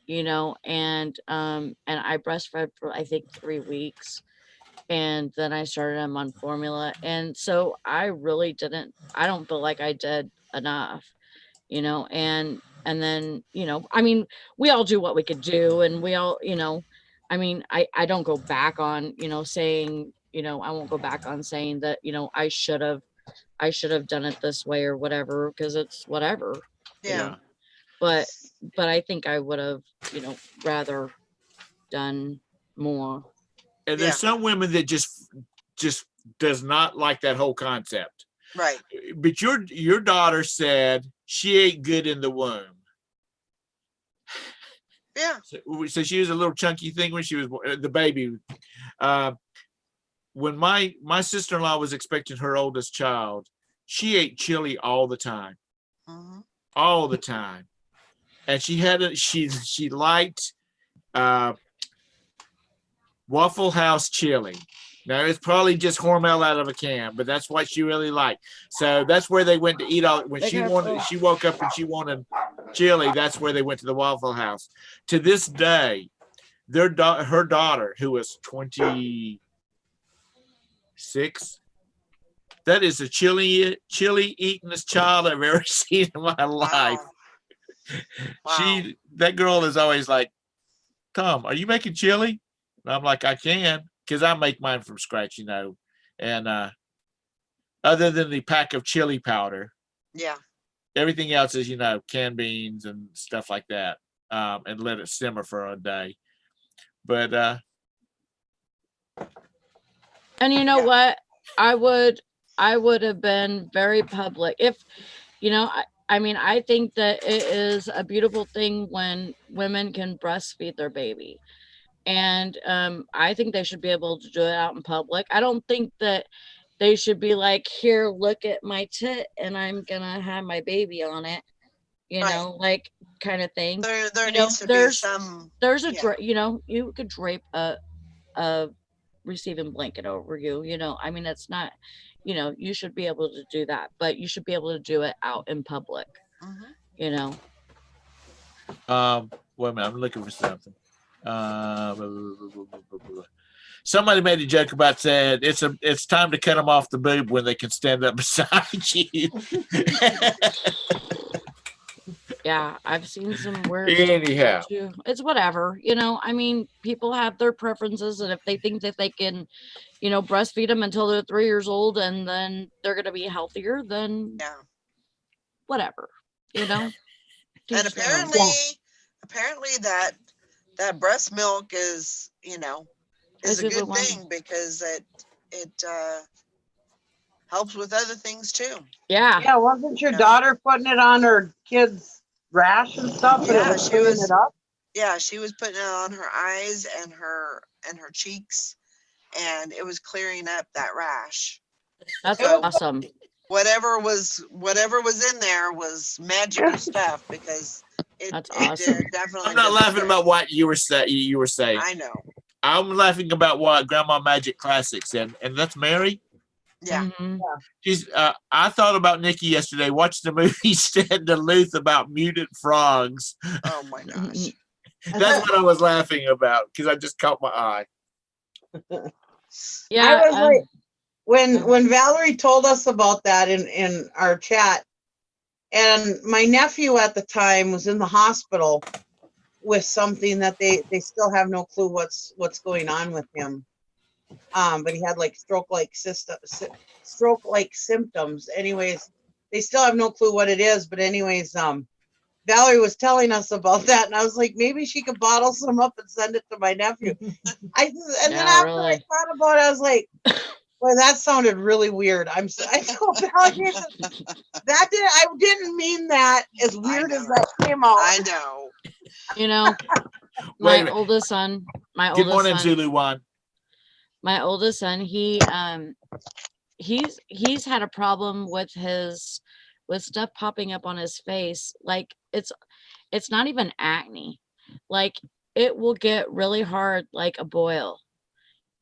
and I breastfed for I think 3 weeks, and then I started him on formula, and so I don't feel like I did enough, and then we all do what we could do, and we all I don't go back on saying I won't go back on saying that I should have done it this way or whatever, because it's whatever. Yeah. But I think I would have, rather done more. And there's some women that just does not like that whole concept. Right. But your daughter said she ate good in the womb. Yeah. So she was a little chunky thing when she was the baby. When my sister-in-law was expecting her oldest child, she ate chili all the time. All the time. And she liked Waffle House chili. Now it's probably just Hormel out of a can, but that's what she really liked. So that's where they went to eat all. When she woke up and she wanted chili, that's where they went to the Waffle House. To this day, her daughter, who was 26, that is the chili eatingest child I've ever seen in my life. Wow. That girl is always like, Tom, are you making chili? And I'm like, I can, because I make mine from scratch, and other than the pack of chili powder, everything else is, canned beans and stuff like that, and let it simmer for a day. But and what, I would have been very public if I think that it is a beautiful thing when women can breastfeed their baby. And I think they should be able to do it out in public. I don't think that they should be like, here, look at my tit and I'm going to have my baby on it, like kind of thing. There needs to be some. There's you could drape a receiving blanket over you, it's not, you should be able to do that, but you should be able to do it out in public, wait a minute, I'm looking for something. Somebody made a joke about saying it's time to cut them off the boob when they can stand up beside you. Yeah, I've seen some weird Anyhow, too. It's whatever, people have their preferences, and if they think that they can, breastfeed them until they're 3 years old and then they're going to be healthier, then whatever, And Teach them. apparently that breast milk is, is Is a it the good one? thing because it helps with other things too. Yeah. Yeah, wasn't your Yeah. daughter putting it on her kid's rash and stuff, and it Yeah, was she clearing was. it up? Yeah, she was putting it on her eyes and her cheeks, and it was clearing up that rash. That's So awesome. whatever was in there was magical stuff because That's it awesome. definitely. I'm not did laughing the about trick. what you were saying. I know. I'm laughing about what Grandma Magic Classic said, and that's Mary. Yeah. Mhm. She's. I thought about Nikki yesterday. Watched the movie Stan Duluth about mutant frogs. Oh my gosh. That's what I was laughing about because I just caught my eye. Yeah. I was like, when Valerie told us about that in our chat, and my nephew at the time was in the hospital with something that they still have no clue what's going on with him. But he had like stroke like symptoms. Anyways, they still have no clue what it is. But anyways, Valerie was telling us about that, and I was like, maybe she could bottle some up and send it to my nephew. Then after really. I thought about it, I was like, boy, that sounded really weird. I told Valerie that I didn't mean that as weird as that came out. I know. You know, Wait a my minute. oldest son, Good morning, Zulu One. my oldest son, he's had a problem with stuff popping up on his face. Like it's not even acne. Like it will get really hard, like a boil,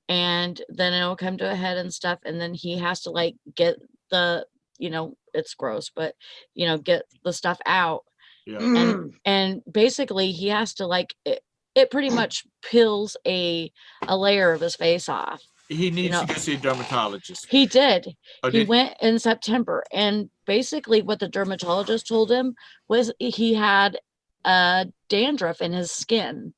and then it'll come to a head and stuff, and then he has to like get the, it's gross, but get the stuff out. Yeah. And basically he has to like it pretty much peels a layer of his face off. He needs to go see a dermatologist. He did. Oh, He did- went in September, and basically what the dermatologist told him was he had dandruff in his skin.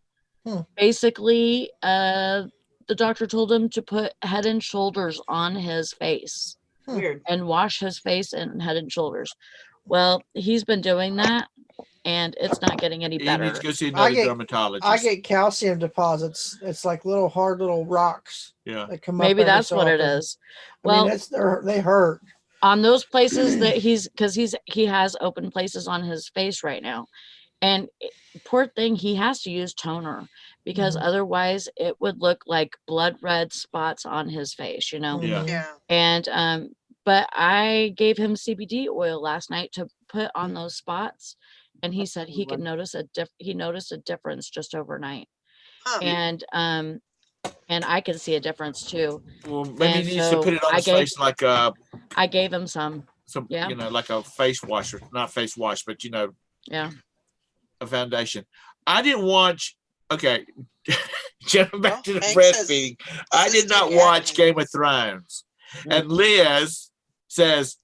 Basically, the doctor told him to put Head and Shoulders on his face Weird. and wash his face and Head and Shoulders. Well, he's been doing that, and it's not getting any He better. needs to go see another dermatologist. I get calcium deposits. It's like little hard little rocks. Yeah. That come Maybe up every that's so what it often. is. I Well, mean, they hurt. On those places that he has open places on his face right now, and poor thing, he has to use toner because otherwise it would look like blood red spots on his face, Yeah. And but I gave him CBD oil last night to put on those spots, and he said he could notice he noticed a difference just overnight. Huh. And I can see a difference too. Well, maybe And he needs to put it on I his gave face like I gave him some. Yeah. like a face washer, not face wash, but Yeah. a foundation. I didn't watch. Okay, jumping back to the Hank breastfeeding. says I did not cystic watch acne. Game of Thrones, and Liz says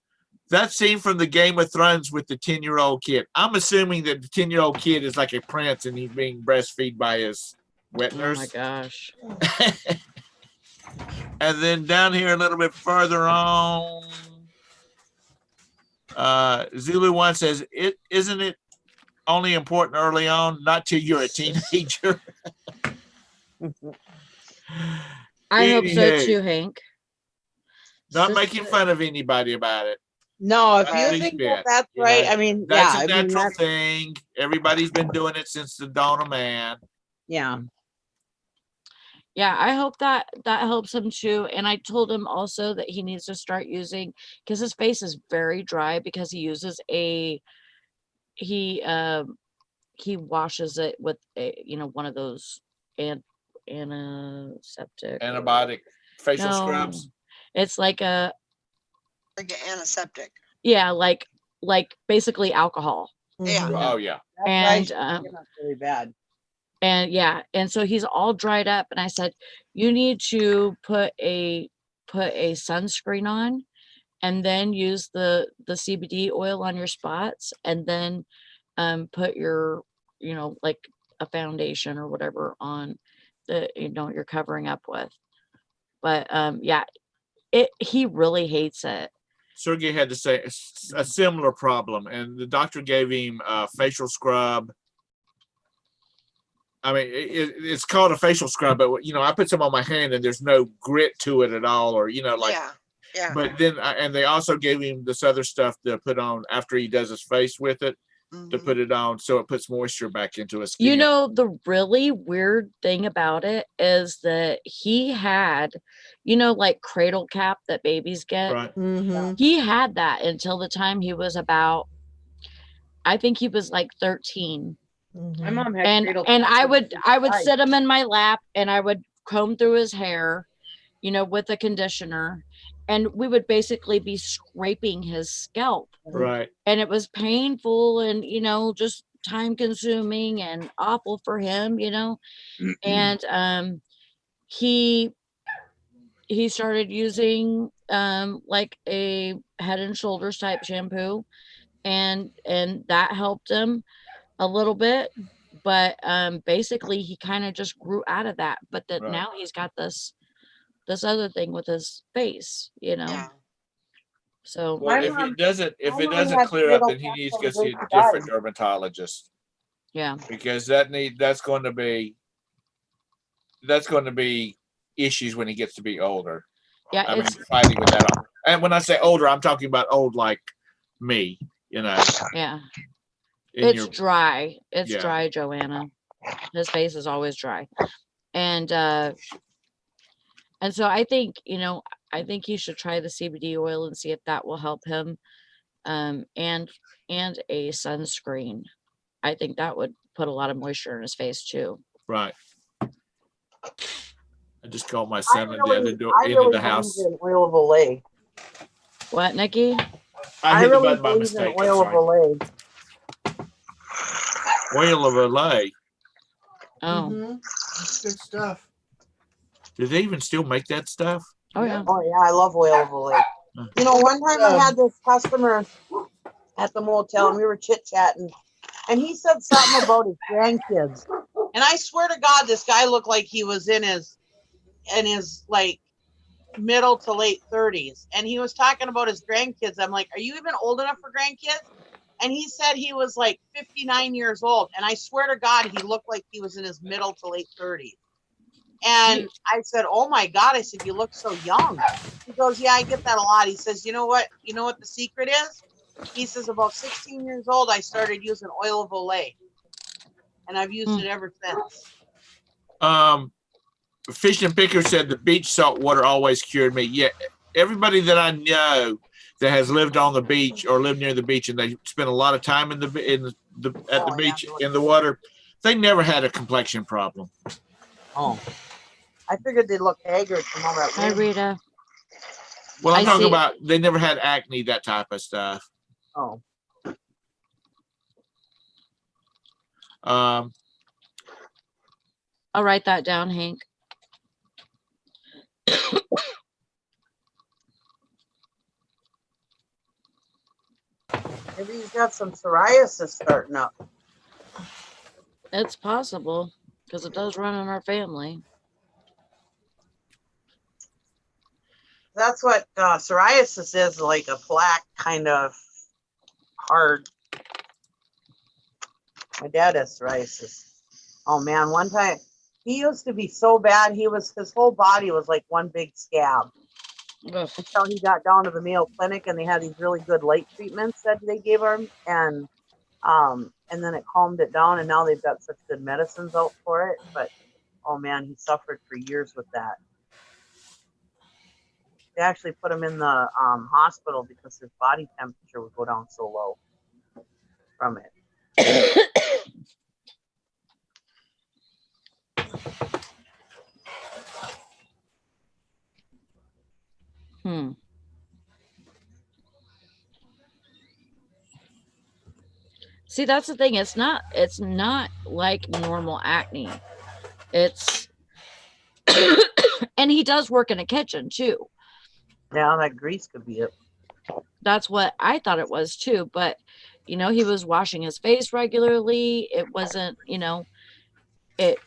that scene from the Game of Thrones with the 10-year-old kid. I'm assuming that the 10-year-old kid is like a prince and he's being breastfed by his wet Oh my nurse. gosh. And then down here a little bit further on, Zulu One says, isn't it only important early on, not till you're a teenager? I hope so Anywho, too, Hank. Not making fun of anybody about it. No, if Not you the least think bit. that's You right, know, I mean, that's yeah, a I mean, natural thing. Everybody's been doing it since the dawn of man. yeah. Yeah, I hope that helps him too. And I told him also that he needs to start using, because his face is very dry because he uses he washes it with one of those antiseptic Antibiotic facial no, scrubs. it's like an antiseptic. Yeah, like basically alcohol. Yeah. Oh yeah. And That's really bad. And yeah, and so he's all dried up, and I said, you need to put a sunscreen on, and then use the CBD oil on your spots, and then put your like a foundation or whatever on the you're covering up with. But yeah, he really hates it. Sergey had to say a similar problem, and the doctor gave him a facial scrub. I mean, it's called a facial scrub, but you know, I put some on my hand and there's no grit to it at all, or you know, like. Yeah. But then, and they also gave him this other stuff to put on after he does his face with it, to put it on so it puts moisture back into his skin. You know, the really weird thing about it is that he had, you know, like cradle cap that babies get. Right. Mm-hmm. He had that until the time he was about, I think he was like 13. My mom had And cradle and cap I when she would died. sit him in my lap and I would comb through his hair, you know, with a conditioner, and we would basically be scraping his scalp. Right. And it was painful and, you know, just time consuming and awful for him, you know. And he started using like a Head and Shoulders type shampoo, and that helped him a little bit, but basically he kind of just grew out of that. But that Right. now he's got this other thing with his face, you know. Yeah. So Well, My if mom- it doesn't my mom doesn't had clear up, cradle then he cap needs to till go the day see a she different died. dermatologist, yeah, because that's going to be issues when he gets to be older. yeah, I mean, it's fighting with that. And when I say older, I'm talking about old like me, you know. yeah, In it's your dry. It's Yeah. dry, Joanna. His face is always dry. And so I think, you know, I think he should try the CBD oil and see if that will help him. And a sunscreen. I think that would put a lot of moisture in his face too. right. I just called my I son at the other door I into really the believe house. in oil of Olay. What, Nikki? I hit the really button by believe in mistake. I'm oil of sorry. Olay. Oil of Olay. Oh, That's good stuff. Do they even still make that stuff? oh yeah. Oh yeah, I love oil of Olay. You know, one time I had this customer at the motel and we were chit chatting, and he said something about his grandkids. And I swear to God, this guy looked like he was in his like middle to late 30s. And he was talking about his grandkids. I'm like, are you even old enough for grandkids? And he said he was like 59 years old. And I swear to God, he looked like he was in his middle to late 30s. And I said, oh my God. I said, you look so young. He goes, yeah, I get that a lot. He says, you know what the secret is? He says, about 16 years old, I started using oil of Olay. And I've used it ever since. Fish and Picker said the beach salt water always cured me. Yeah, everybody that I know that has lived on the beach or lived near the beach and they spent a lot of time at the beach in the water, they never had a complexion problem. Oh, I figured they'd look haggard from all that. Hi, wind. Rita. Well, I'm I talking see. about they never had acne, that type of stuff. Oh, I'll write that down, Hank. maybe he's got some psoriasis starting up. It's possible because it does run in our family. That's what psoriasis is, like a plaque kind of hard. My dad has psoriasis. Oh man, one time he used to be so bad. His whole body was like one big scab Ugh. until he got down to the Mayo Clinic and they had these really good light treatments that they gave him, and then it calmed it down, and now they've got such good medicines out for it. But oh man, he suffered for years with that. They actually put him in the hospital because his body temperature would go down so low from it. See, that's the thing. It's not like normal acne. It's and he does work in a kitchen too. Yeah, that grease could be it. That's what I thought it was too. But you know, he was washing his face regularly. It wasn't, you know, it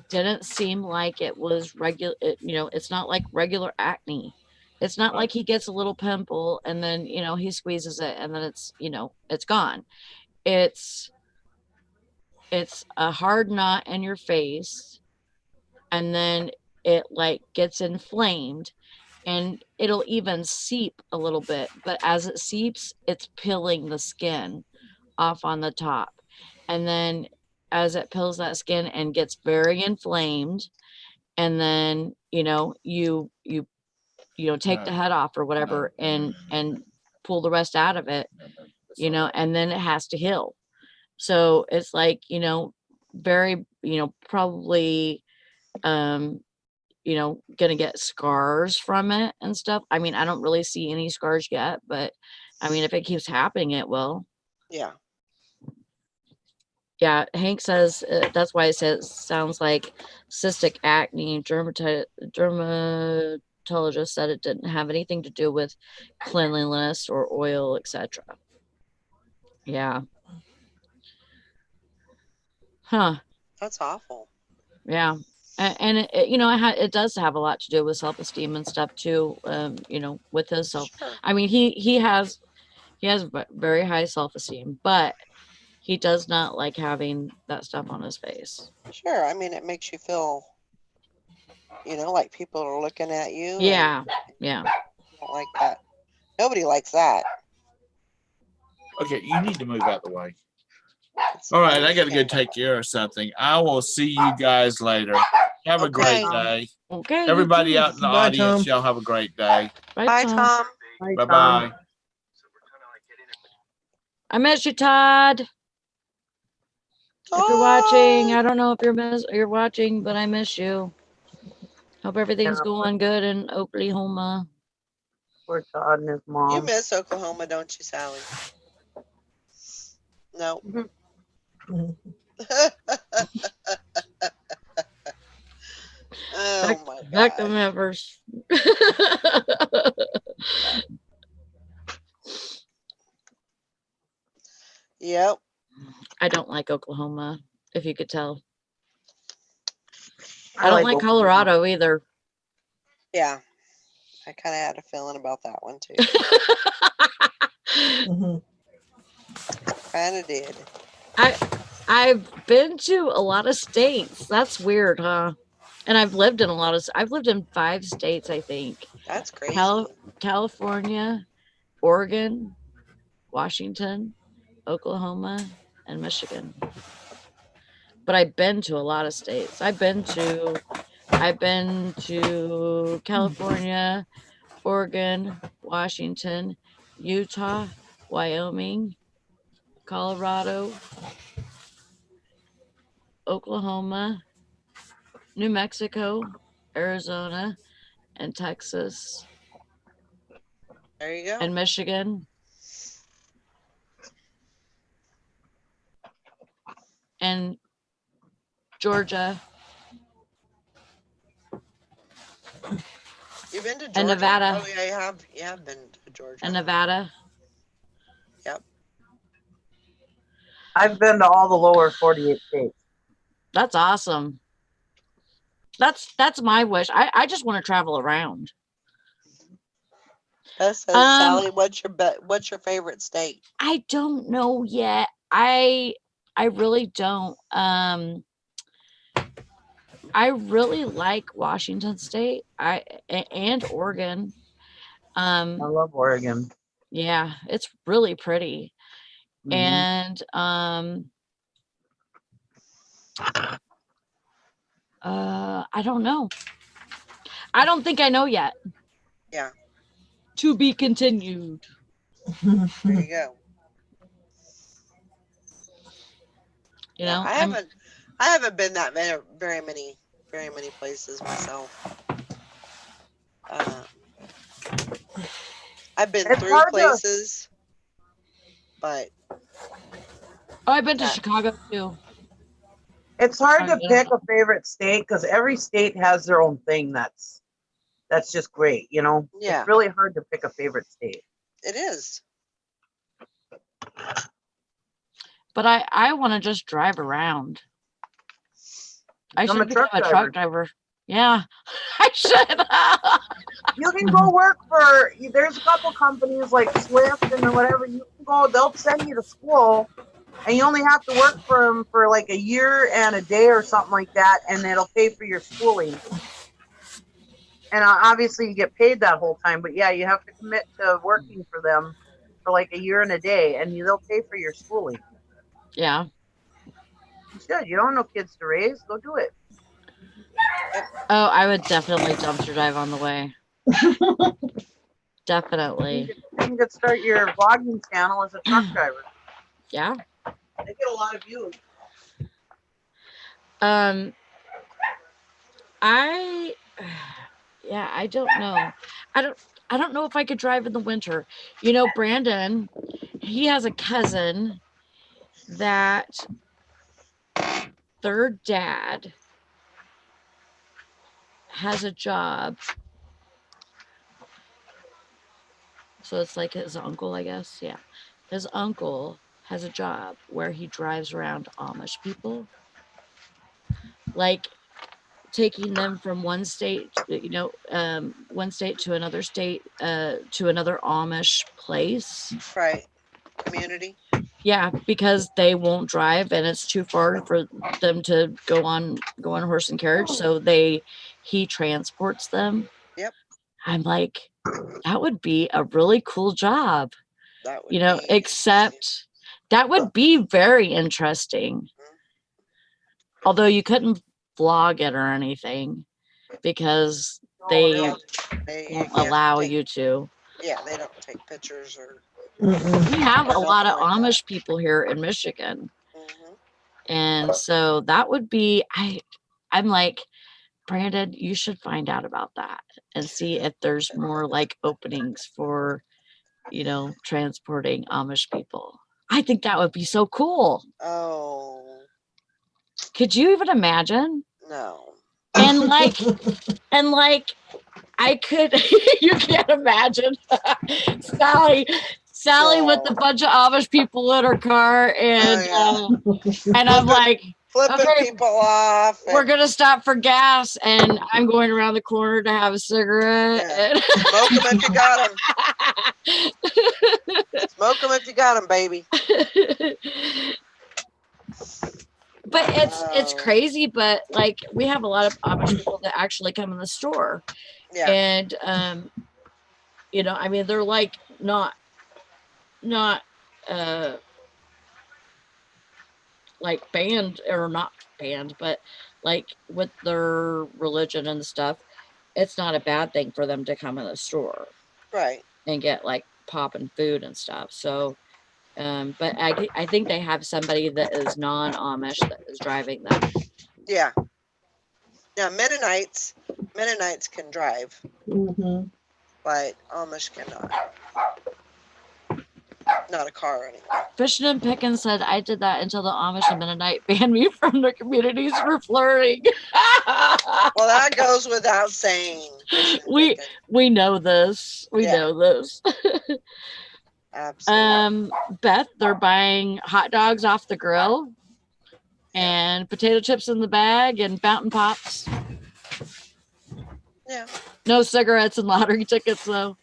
didn't seem like it was regular. You know, it's not like regular acne. It's not like he gets a little pimple and then, you know, he squeezes it and then it's, you know, it's gone. It's a hard knot in your face, and then it like gets inflamed, and it'll even seep a little bit, but as it seeps, it's peeling the skin off on the top. And then as it peels that skin and gets very inflamed, and then, you know, you know, take the head off or whatever and pull the rest out of it, you know, and then it has to heal. So it's like, you know, very, you know, probably, you know, gonna get scars from it and stuff. I mean, I don't really see any scars yet, but I mean, if it keeps happening, it will. Yeah. Yeah, Hank says that's why it says sounds like cystic acne. Dermatologist said it didn't have anything to do with cleanliness or oil, etc. Yeah. Huh. That's awful. Yeah. And it, you know, it does have a lot to do with self-esteem and stuff too. You know, with his self. Sure. I mean, he has very high self-esteem, but he does not like having that stuff on his face. Sure. I mean, it makes you feel, you know, like people are looking at you. Yeah. Yeah. You don't like that. Nobody likes that. Okay, you need to move out the way. It's All right, I got to go okay. take care of something. I will see you guys later. Have a great day. Okay. Everybody out in the Bye, audience, Tom. y'all have a great day. Bye, Tom. Hi, Bye Tom. bye. I miss you, Todd. If you're watching, I don't know if you're watching, but I miss you. Hope everything's Yeah. going good in Oklahoma. Poor Todd and his mom. You miss Oklahoma, don't you, Sally? No. Oh my Back to God. members. Yep. I don't like Oklahoma, if you could tell. I I don't like like Oklahoma. Colorado either. Yeah. I kind of had a feeling about that one too. Kind of did. I've been to a lot of states. That's weird, huh? And I've lived in 5 states, I think. That's crazy. California, Oregon, Washington, Oklahoma, and Michigan. But I've been to a lot of states. I've been to California, Oregon, Washington, Utah, Wyoming, Colorado, Oklahoma, New Mexico, Arizona, and Texas, There you go. and Michigan, and Georgia, You've been to Georgia? and Nevada. Oh yeah, you have been to Georgia. And Nevada. Yep. I've been to all the lower 48 states. That's awesome. That's my wish. I just want to travel around. That says, Sally, what's your favorite state? I don't know yet. I really don't. I really like Washington State. And Oregon. I love Oregon. Yeah, it's really pretty. And I don't know. I don't think I know yet. Yeah. To be continued. There you go. You know, I haven't been that very many places myself. I've been through places, but I've been to Chicago too. It's hard to pick a favorite state because every state has their own thing that's just great, you know? Yeah. It's really hard to pick a favorite state. It is. But I want to just drive around. I should become a truck driver. Yeah, I should. You can go work for. There's a couple companies like Swift and whatever. You can go. They'll send you to school, and you only have to work for them for like a year and a day or something like that, and it'll pay for your schooling. And obviously, you get paid that whole time. But yeah, you have to commit to working for them for like a year and a day, and they'll pay for your schooling. Yeah. You should. You don't have no kids to raise. Go do it. Oh, I would definitely dumpster dive on the way. Definitely. You could start your vlogging channel as a truck driver. Yeah. They get a lot of views. I don't know. I don't know if I could drive in the winter. You know, Brandon, he has a cousin that their dad has a job. So it's like his uncle, I guess. Yeah. His uncle has a job where he drives around Amish people. Like taking them from one state, one state to another state, to another Amish place. Right. Community. Yeah, because they won't drive and it's too far for them to go on horse and carriage. So he transports them. Yep. I'm like, that would be a really cool job. That would be, except that would be very interesting. Mm-hmm. Although you couldn't vlog it or anything because they won't allow you to. Yeah, they don't take pictures or. We have a lot of Amish people here in Michigan. Mm-hmm. And so that would be, I'm like, Brandon, you should find out about that and see if there's more like openings for, transporting Amish people. I think that would be so cool. Oh. Could you even imagine? No. And like, I could, you can't imagine Sally with a bunch of Amish people in her car, and and I'm like, flipping people off. We're gonna stop for gas, and I'm going around the corner to have a cigarette. Yeah. And smoke them if you got them. Smoke them if you got them, baby. But it's crazy. But like we have a lot of Amish people that actually come in the store. Yeah. And I mean they're like not like banned or not banned, but like with their religion and stuff, it's not a bad thing for them to come in the store. Right. And get like popping food and stuff. So but I think they have somebody that is non-Amish that is driving them. Yeah. Now Mennonites can drive. Mm-hmm. But Amish cannot. Not a car anymore. Fishing and Pickin said, I did that until the Amish and Mennonite banned me from their communities for flirting. Well, that goes without saying. We know this. We know this. Absolutely. Beth, they're buying hot dogs off the grill and potato chips in the bag and fountain pops. Yeah. No cigarettes and lottery tickets though.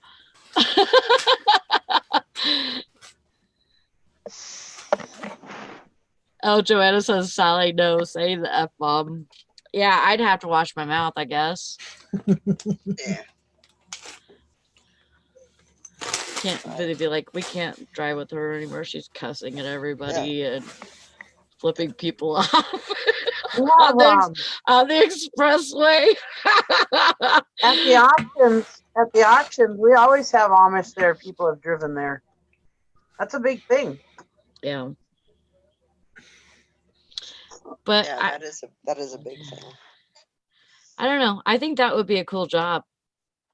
Oh, Joanna says, Sally, no, say the F-bomb. Yeah, I'd have to wash my mouth, I guess. Yeah. They'd be like, we can't drive with her anymore. She's cussing at everybody and flipping people off on the expressway. At the auctions, we always have Amish there. People have driven there. That's a big thing. Yeah. But that is a big thing. I don't know. I think that would be a cool job.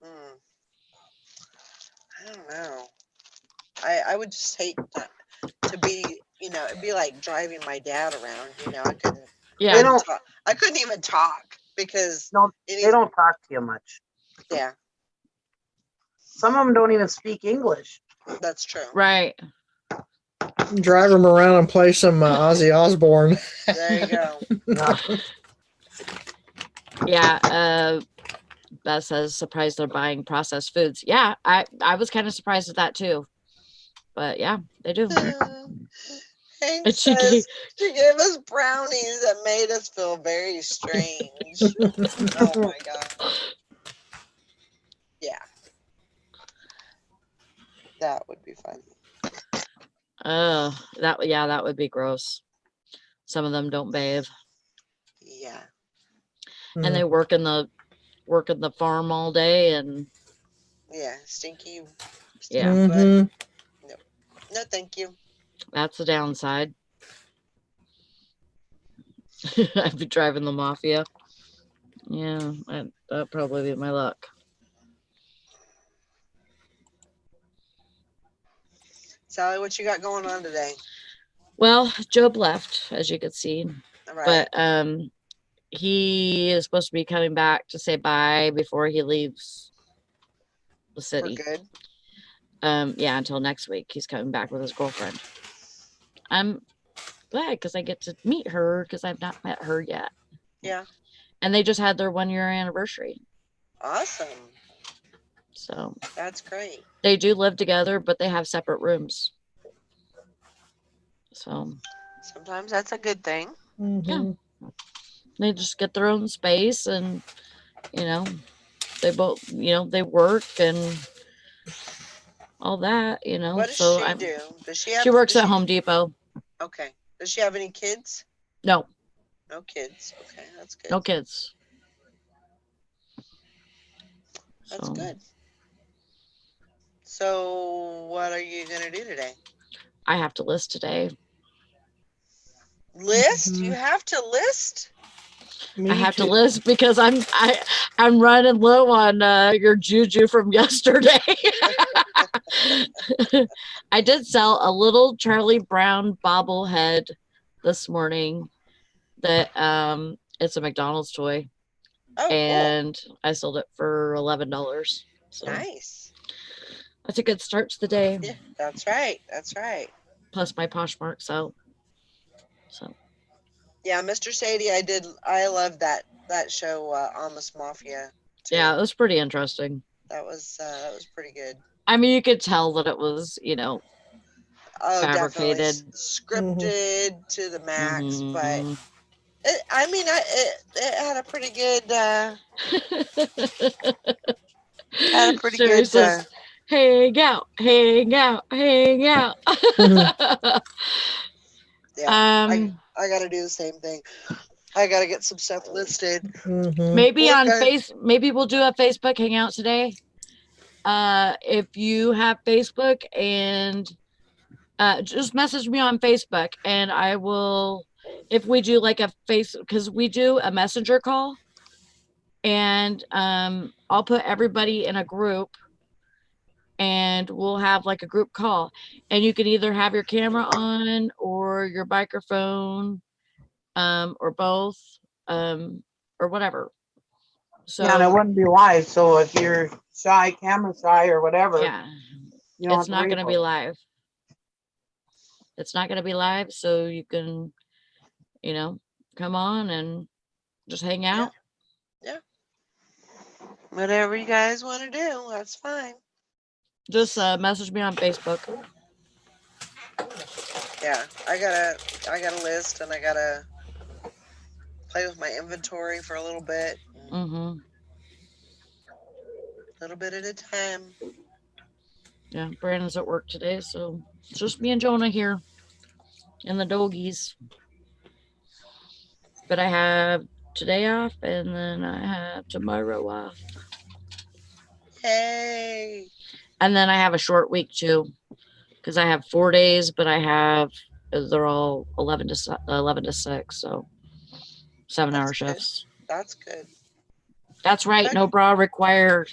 I don't know. I would just hate to be, it'd be like driving my dad around. I couldn't. Yeah. I couldn't even talk because they don't talk to you much. Yeah. Some of them don't even speak English. That's true. Right. Drive them around and play some Ozzy Osbourne. There you go. Yeah. Beth says surprised they're buying processed foods. Yeah, I was kind of surprised at that too. But yeah, they do. Hank And she says she gave us brownies that made us feel very strange. Oh my god. Yeah. That would be fun. that would be gross. Some of them don't bathe. Yeah. And they work in the farm all day, and Yeah. Stinky. yeah. Butt. No, thank you. That's the downside. I'd be driving the mafia. Yeah, that'd probably be my luck. Sally, what you got going on today? Well, Job left, as you could see, All right. but he is supposed to be coming back to say bye before he leaves the For city. good. Yeah, until next week. He's coming back with his girlfriend. I'm glad because I get to meet her because I've not met her yet. Yeah. And they just had their 1-year anniversary. Awesome. So That's great. they do live together, but they have separate rooms. So Sometimes that's a good thing. yeah, they just get their own space, and they both they work and all that. What does so she do? Does she have? She works at Home Depot. Okay. Does she have any kids? No. No kids. Okay, that's good. No kids. That's good. So, what are you gonna do today? I have to list today. List? You have to list? I have to list because I'm running low on your juju from yesterday. I did sell a little Charlie Brown bobblehead this morning. That it's a McDonald's toy. Oh, and cool. I sold it for $11. So nice. That's a good start to the day. Yeah, that's right. That's right. Plus my Poshmark out. So. Yeah, Mr. Sadie, I love that show, Almost Mafia. Too. Yeah, it was pretty interesting. That was pretty good. I mean, you could tell that it was, fabricated, definitely scripted to the max, but it had a pretty good. Had a pretty good. Says, hang out. Yeah, I got to do the same thing. I got to get some stuff listed. Maybe maybe we'll do a Facebook hangout today. If you have Facebook, and just message me on Facebook, and I will, if we do like because we do a messenger call, and I'll put everybody in a group, and we'll have like a group call, and you can either have your camera on or your microphone, or both, or whatever. So yeah, and it wouldn't be live. So if you're shy, camera shy, or whatever, yeah, it's not going to be live. It's not going to be live, so you can, come on and just hang out. Yeah. Whatever you guys want to do, that's fine. Just message me on Facebook. Yeah, I got a list, and I gotta play with my inventory for a little bit. A little bit at a time. Yeah, Brandon's at work today, so it's just me and Jonah here and the doggies. But I have today off, and then I have tomorrow off. Hey. And then I have a short week too, because I have 4 days, but they're all 11 to 6, so 7-hour shifts. That's good. That's right. No bra required.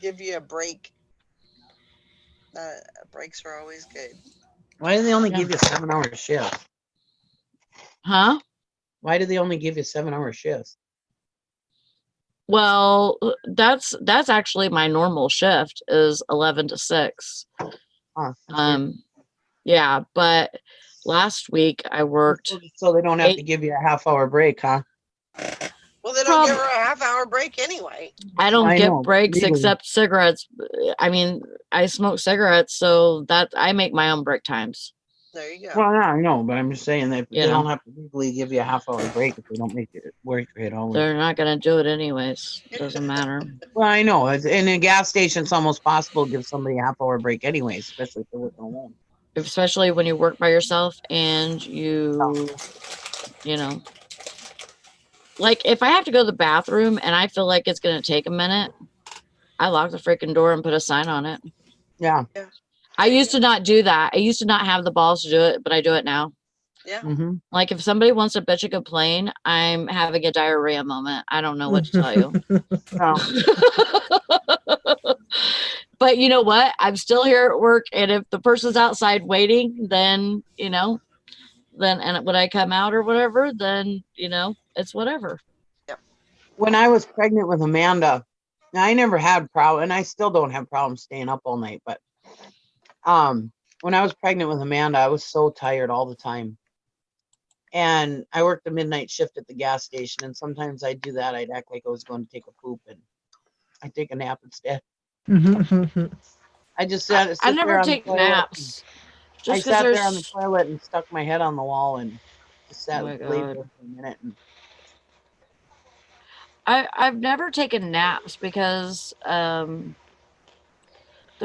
Give you a break. Breaks are always good. Why do they only give you a 7-hour shift? Huh? Why do they only give you 7-hour shifts? Well, that's actually my normal shift is 11 to 6. Huh, Yeah, but last week I worked So they don't have to 8 give you a half-hour break, huh? Well, they don't give Prob- her a half-hour break anyway. I don't I get know, breaks legally. except cigarettes. I mean, I smoke cigarettes, so that I make my own break times. There you go. Well, yeah, I know, but I'm just saying that You they know. don't have to legally give you a half-hour break if they don't make it work for 8 hours. They're not gonna do it anyways. Doesn't matter. Well, I know. In a gas station, it's almost possible to give somebody a half-hour break anyways, especially if they're working alone. Especially when you work by yourself and you know, like if I have to go to the bathroom and I feel like it's gonna take a minute, I lock the freaking door and put a sign on it. Yeah. I used to not do that. I used to not have the balls to do it, but I do it now. Yeah. Mm-hmm. Like if somebody wants to bitch and complain, I'm having a diarrhea moment. I don't know what to tell you. But you know what? I'm still here at work, and if the person's outside waiting, then and when I come out or whatever, then it's whatever. When I was pregnant with Amanda, I never had problem, and I still don't have problems staying up all night. But when I was pregnant with Amanda, I was so tired all the time, and I worked the midnight shift at the gas station. And sometimes I'd do that. I'd act like I was going to take a poop, and I'd take a nap instead. I just sat I there never on the take toilet. naps. I Just because sat there on the there's. toilet and stuck my head on the wall and just Oh sat my laid God. there for a minute. And I've never taken naps because there's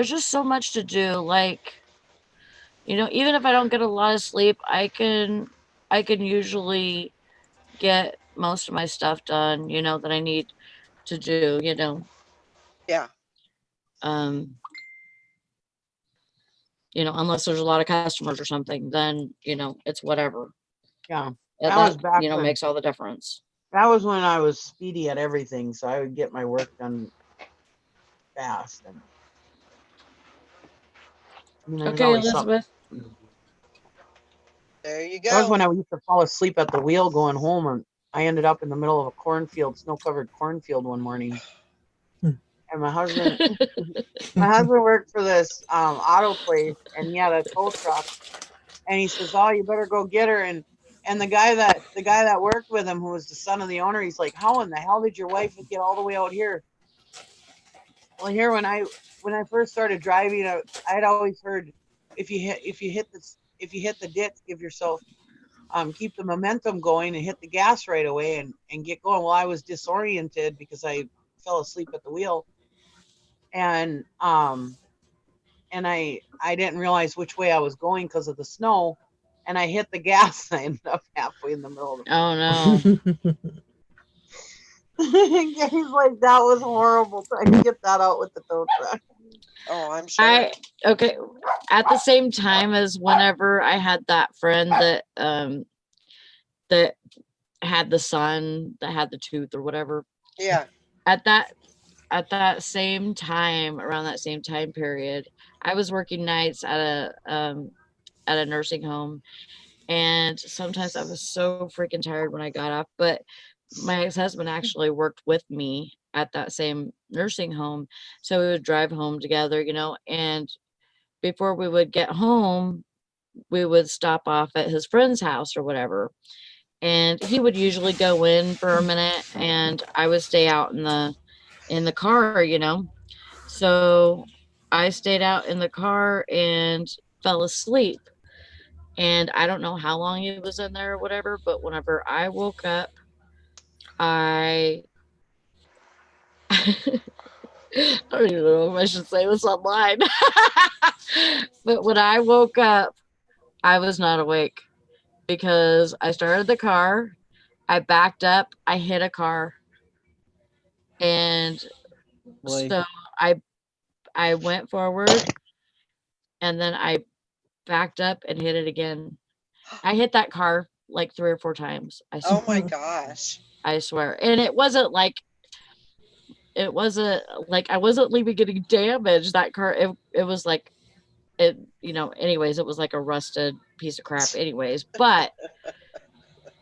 just so much to do. Like, even if I don't get a lot of sleep, I can usually get most of my stuff done, that I need to do, Yeah. um, unless there's a lot of customers or something, then, it's whatever. yeah, And that was that, back when makes all the difference. that was when I was speedy at everything, so I would get my work done fast. And I mean, there's Okay, always something. Elizabeth. There you That was go. when I used to fall asleep at the wheel going home, and I ended up in the middle of a cornfield, snow-covered cornfield one morning. And my husband worked for this auto place, and he had a tow truck. And he says, "Oh, you better go get her." And the guy that worked with him, who was the son of the owner, he's like, "How in the hell did your wife get all the way out here?" Well, here when I first started driving, I'd always heard if you hit the ditch, give yourself keep the momentum going and hit the gas right away and get going. Well, I was disoriented because I fell asleep at the wheel, and I didn't realize which way I was going because of the snow, and I hit the gas. And I ended up halfway in the middle of the. Oh no. He's like, that was horrible trying to get that out with the tow truck. Oh, I'm sure. Okay. At the same time as whenever I had that friend that that had the son that had the tooth or whatever. Yeah. At that same time, around that same time period, I was working nights at a nursing home, and sometimes I was so freaking tired when I got off. But my ex-husband actually worked with me at that same nursing home, so we would drive home together, and before we would get home, we would stop off at his friend's house or whatever. And he would usually go in for a minute and I would stay out in the car, So I stayed out in the car and fell asleep. And I don't know how long he was in there or whatever, but whenever I woke up, I I don't even know if I should say this online. But when I woke up, I was not awake because I started the car, I backed up, I hit a car, and Boy. so I went forward and then I backed up and hit it again. I hit that car like 3 or 4 times. Oh my gosh. I swear. And it wasn't like I wasn't leaving any damage. That car, it was like anyways, it was like a rusted piece of crap anyways, but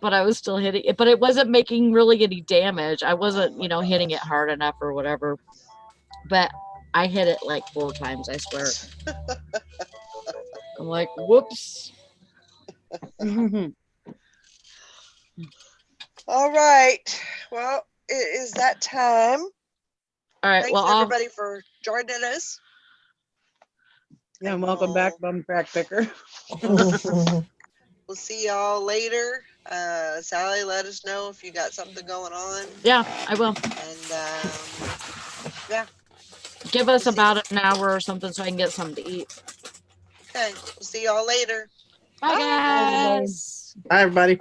I was still hitting it, but it wasn't making really any damage. I wasn't, Oh my hitting it gosh. hard enough or whatever, but I hit it like 4 times, I swear. I'm like, whoops. All right. Well, it is that time. All right. Thanks Well, I'll, everybody for joining us. Yeah, And welcome back, Bum Crack Picker. We'll see y'all later. Sally, let us know if you got something going on. yeah, I will. And yeah. Give us We'll see about an hour or something so I can get something to eat. Okay. We'll see y'all later. Bye, Bye. guys. Hi, everybody.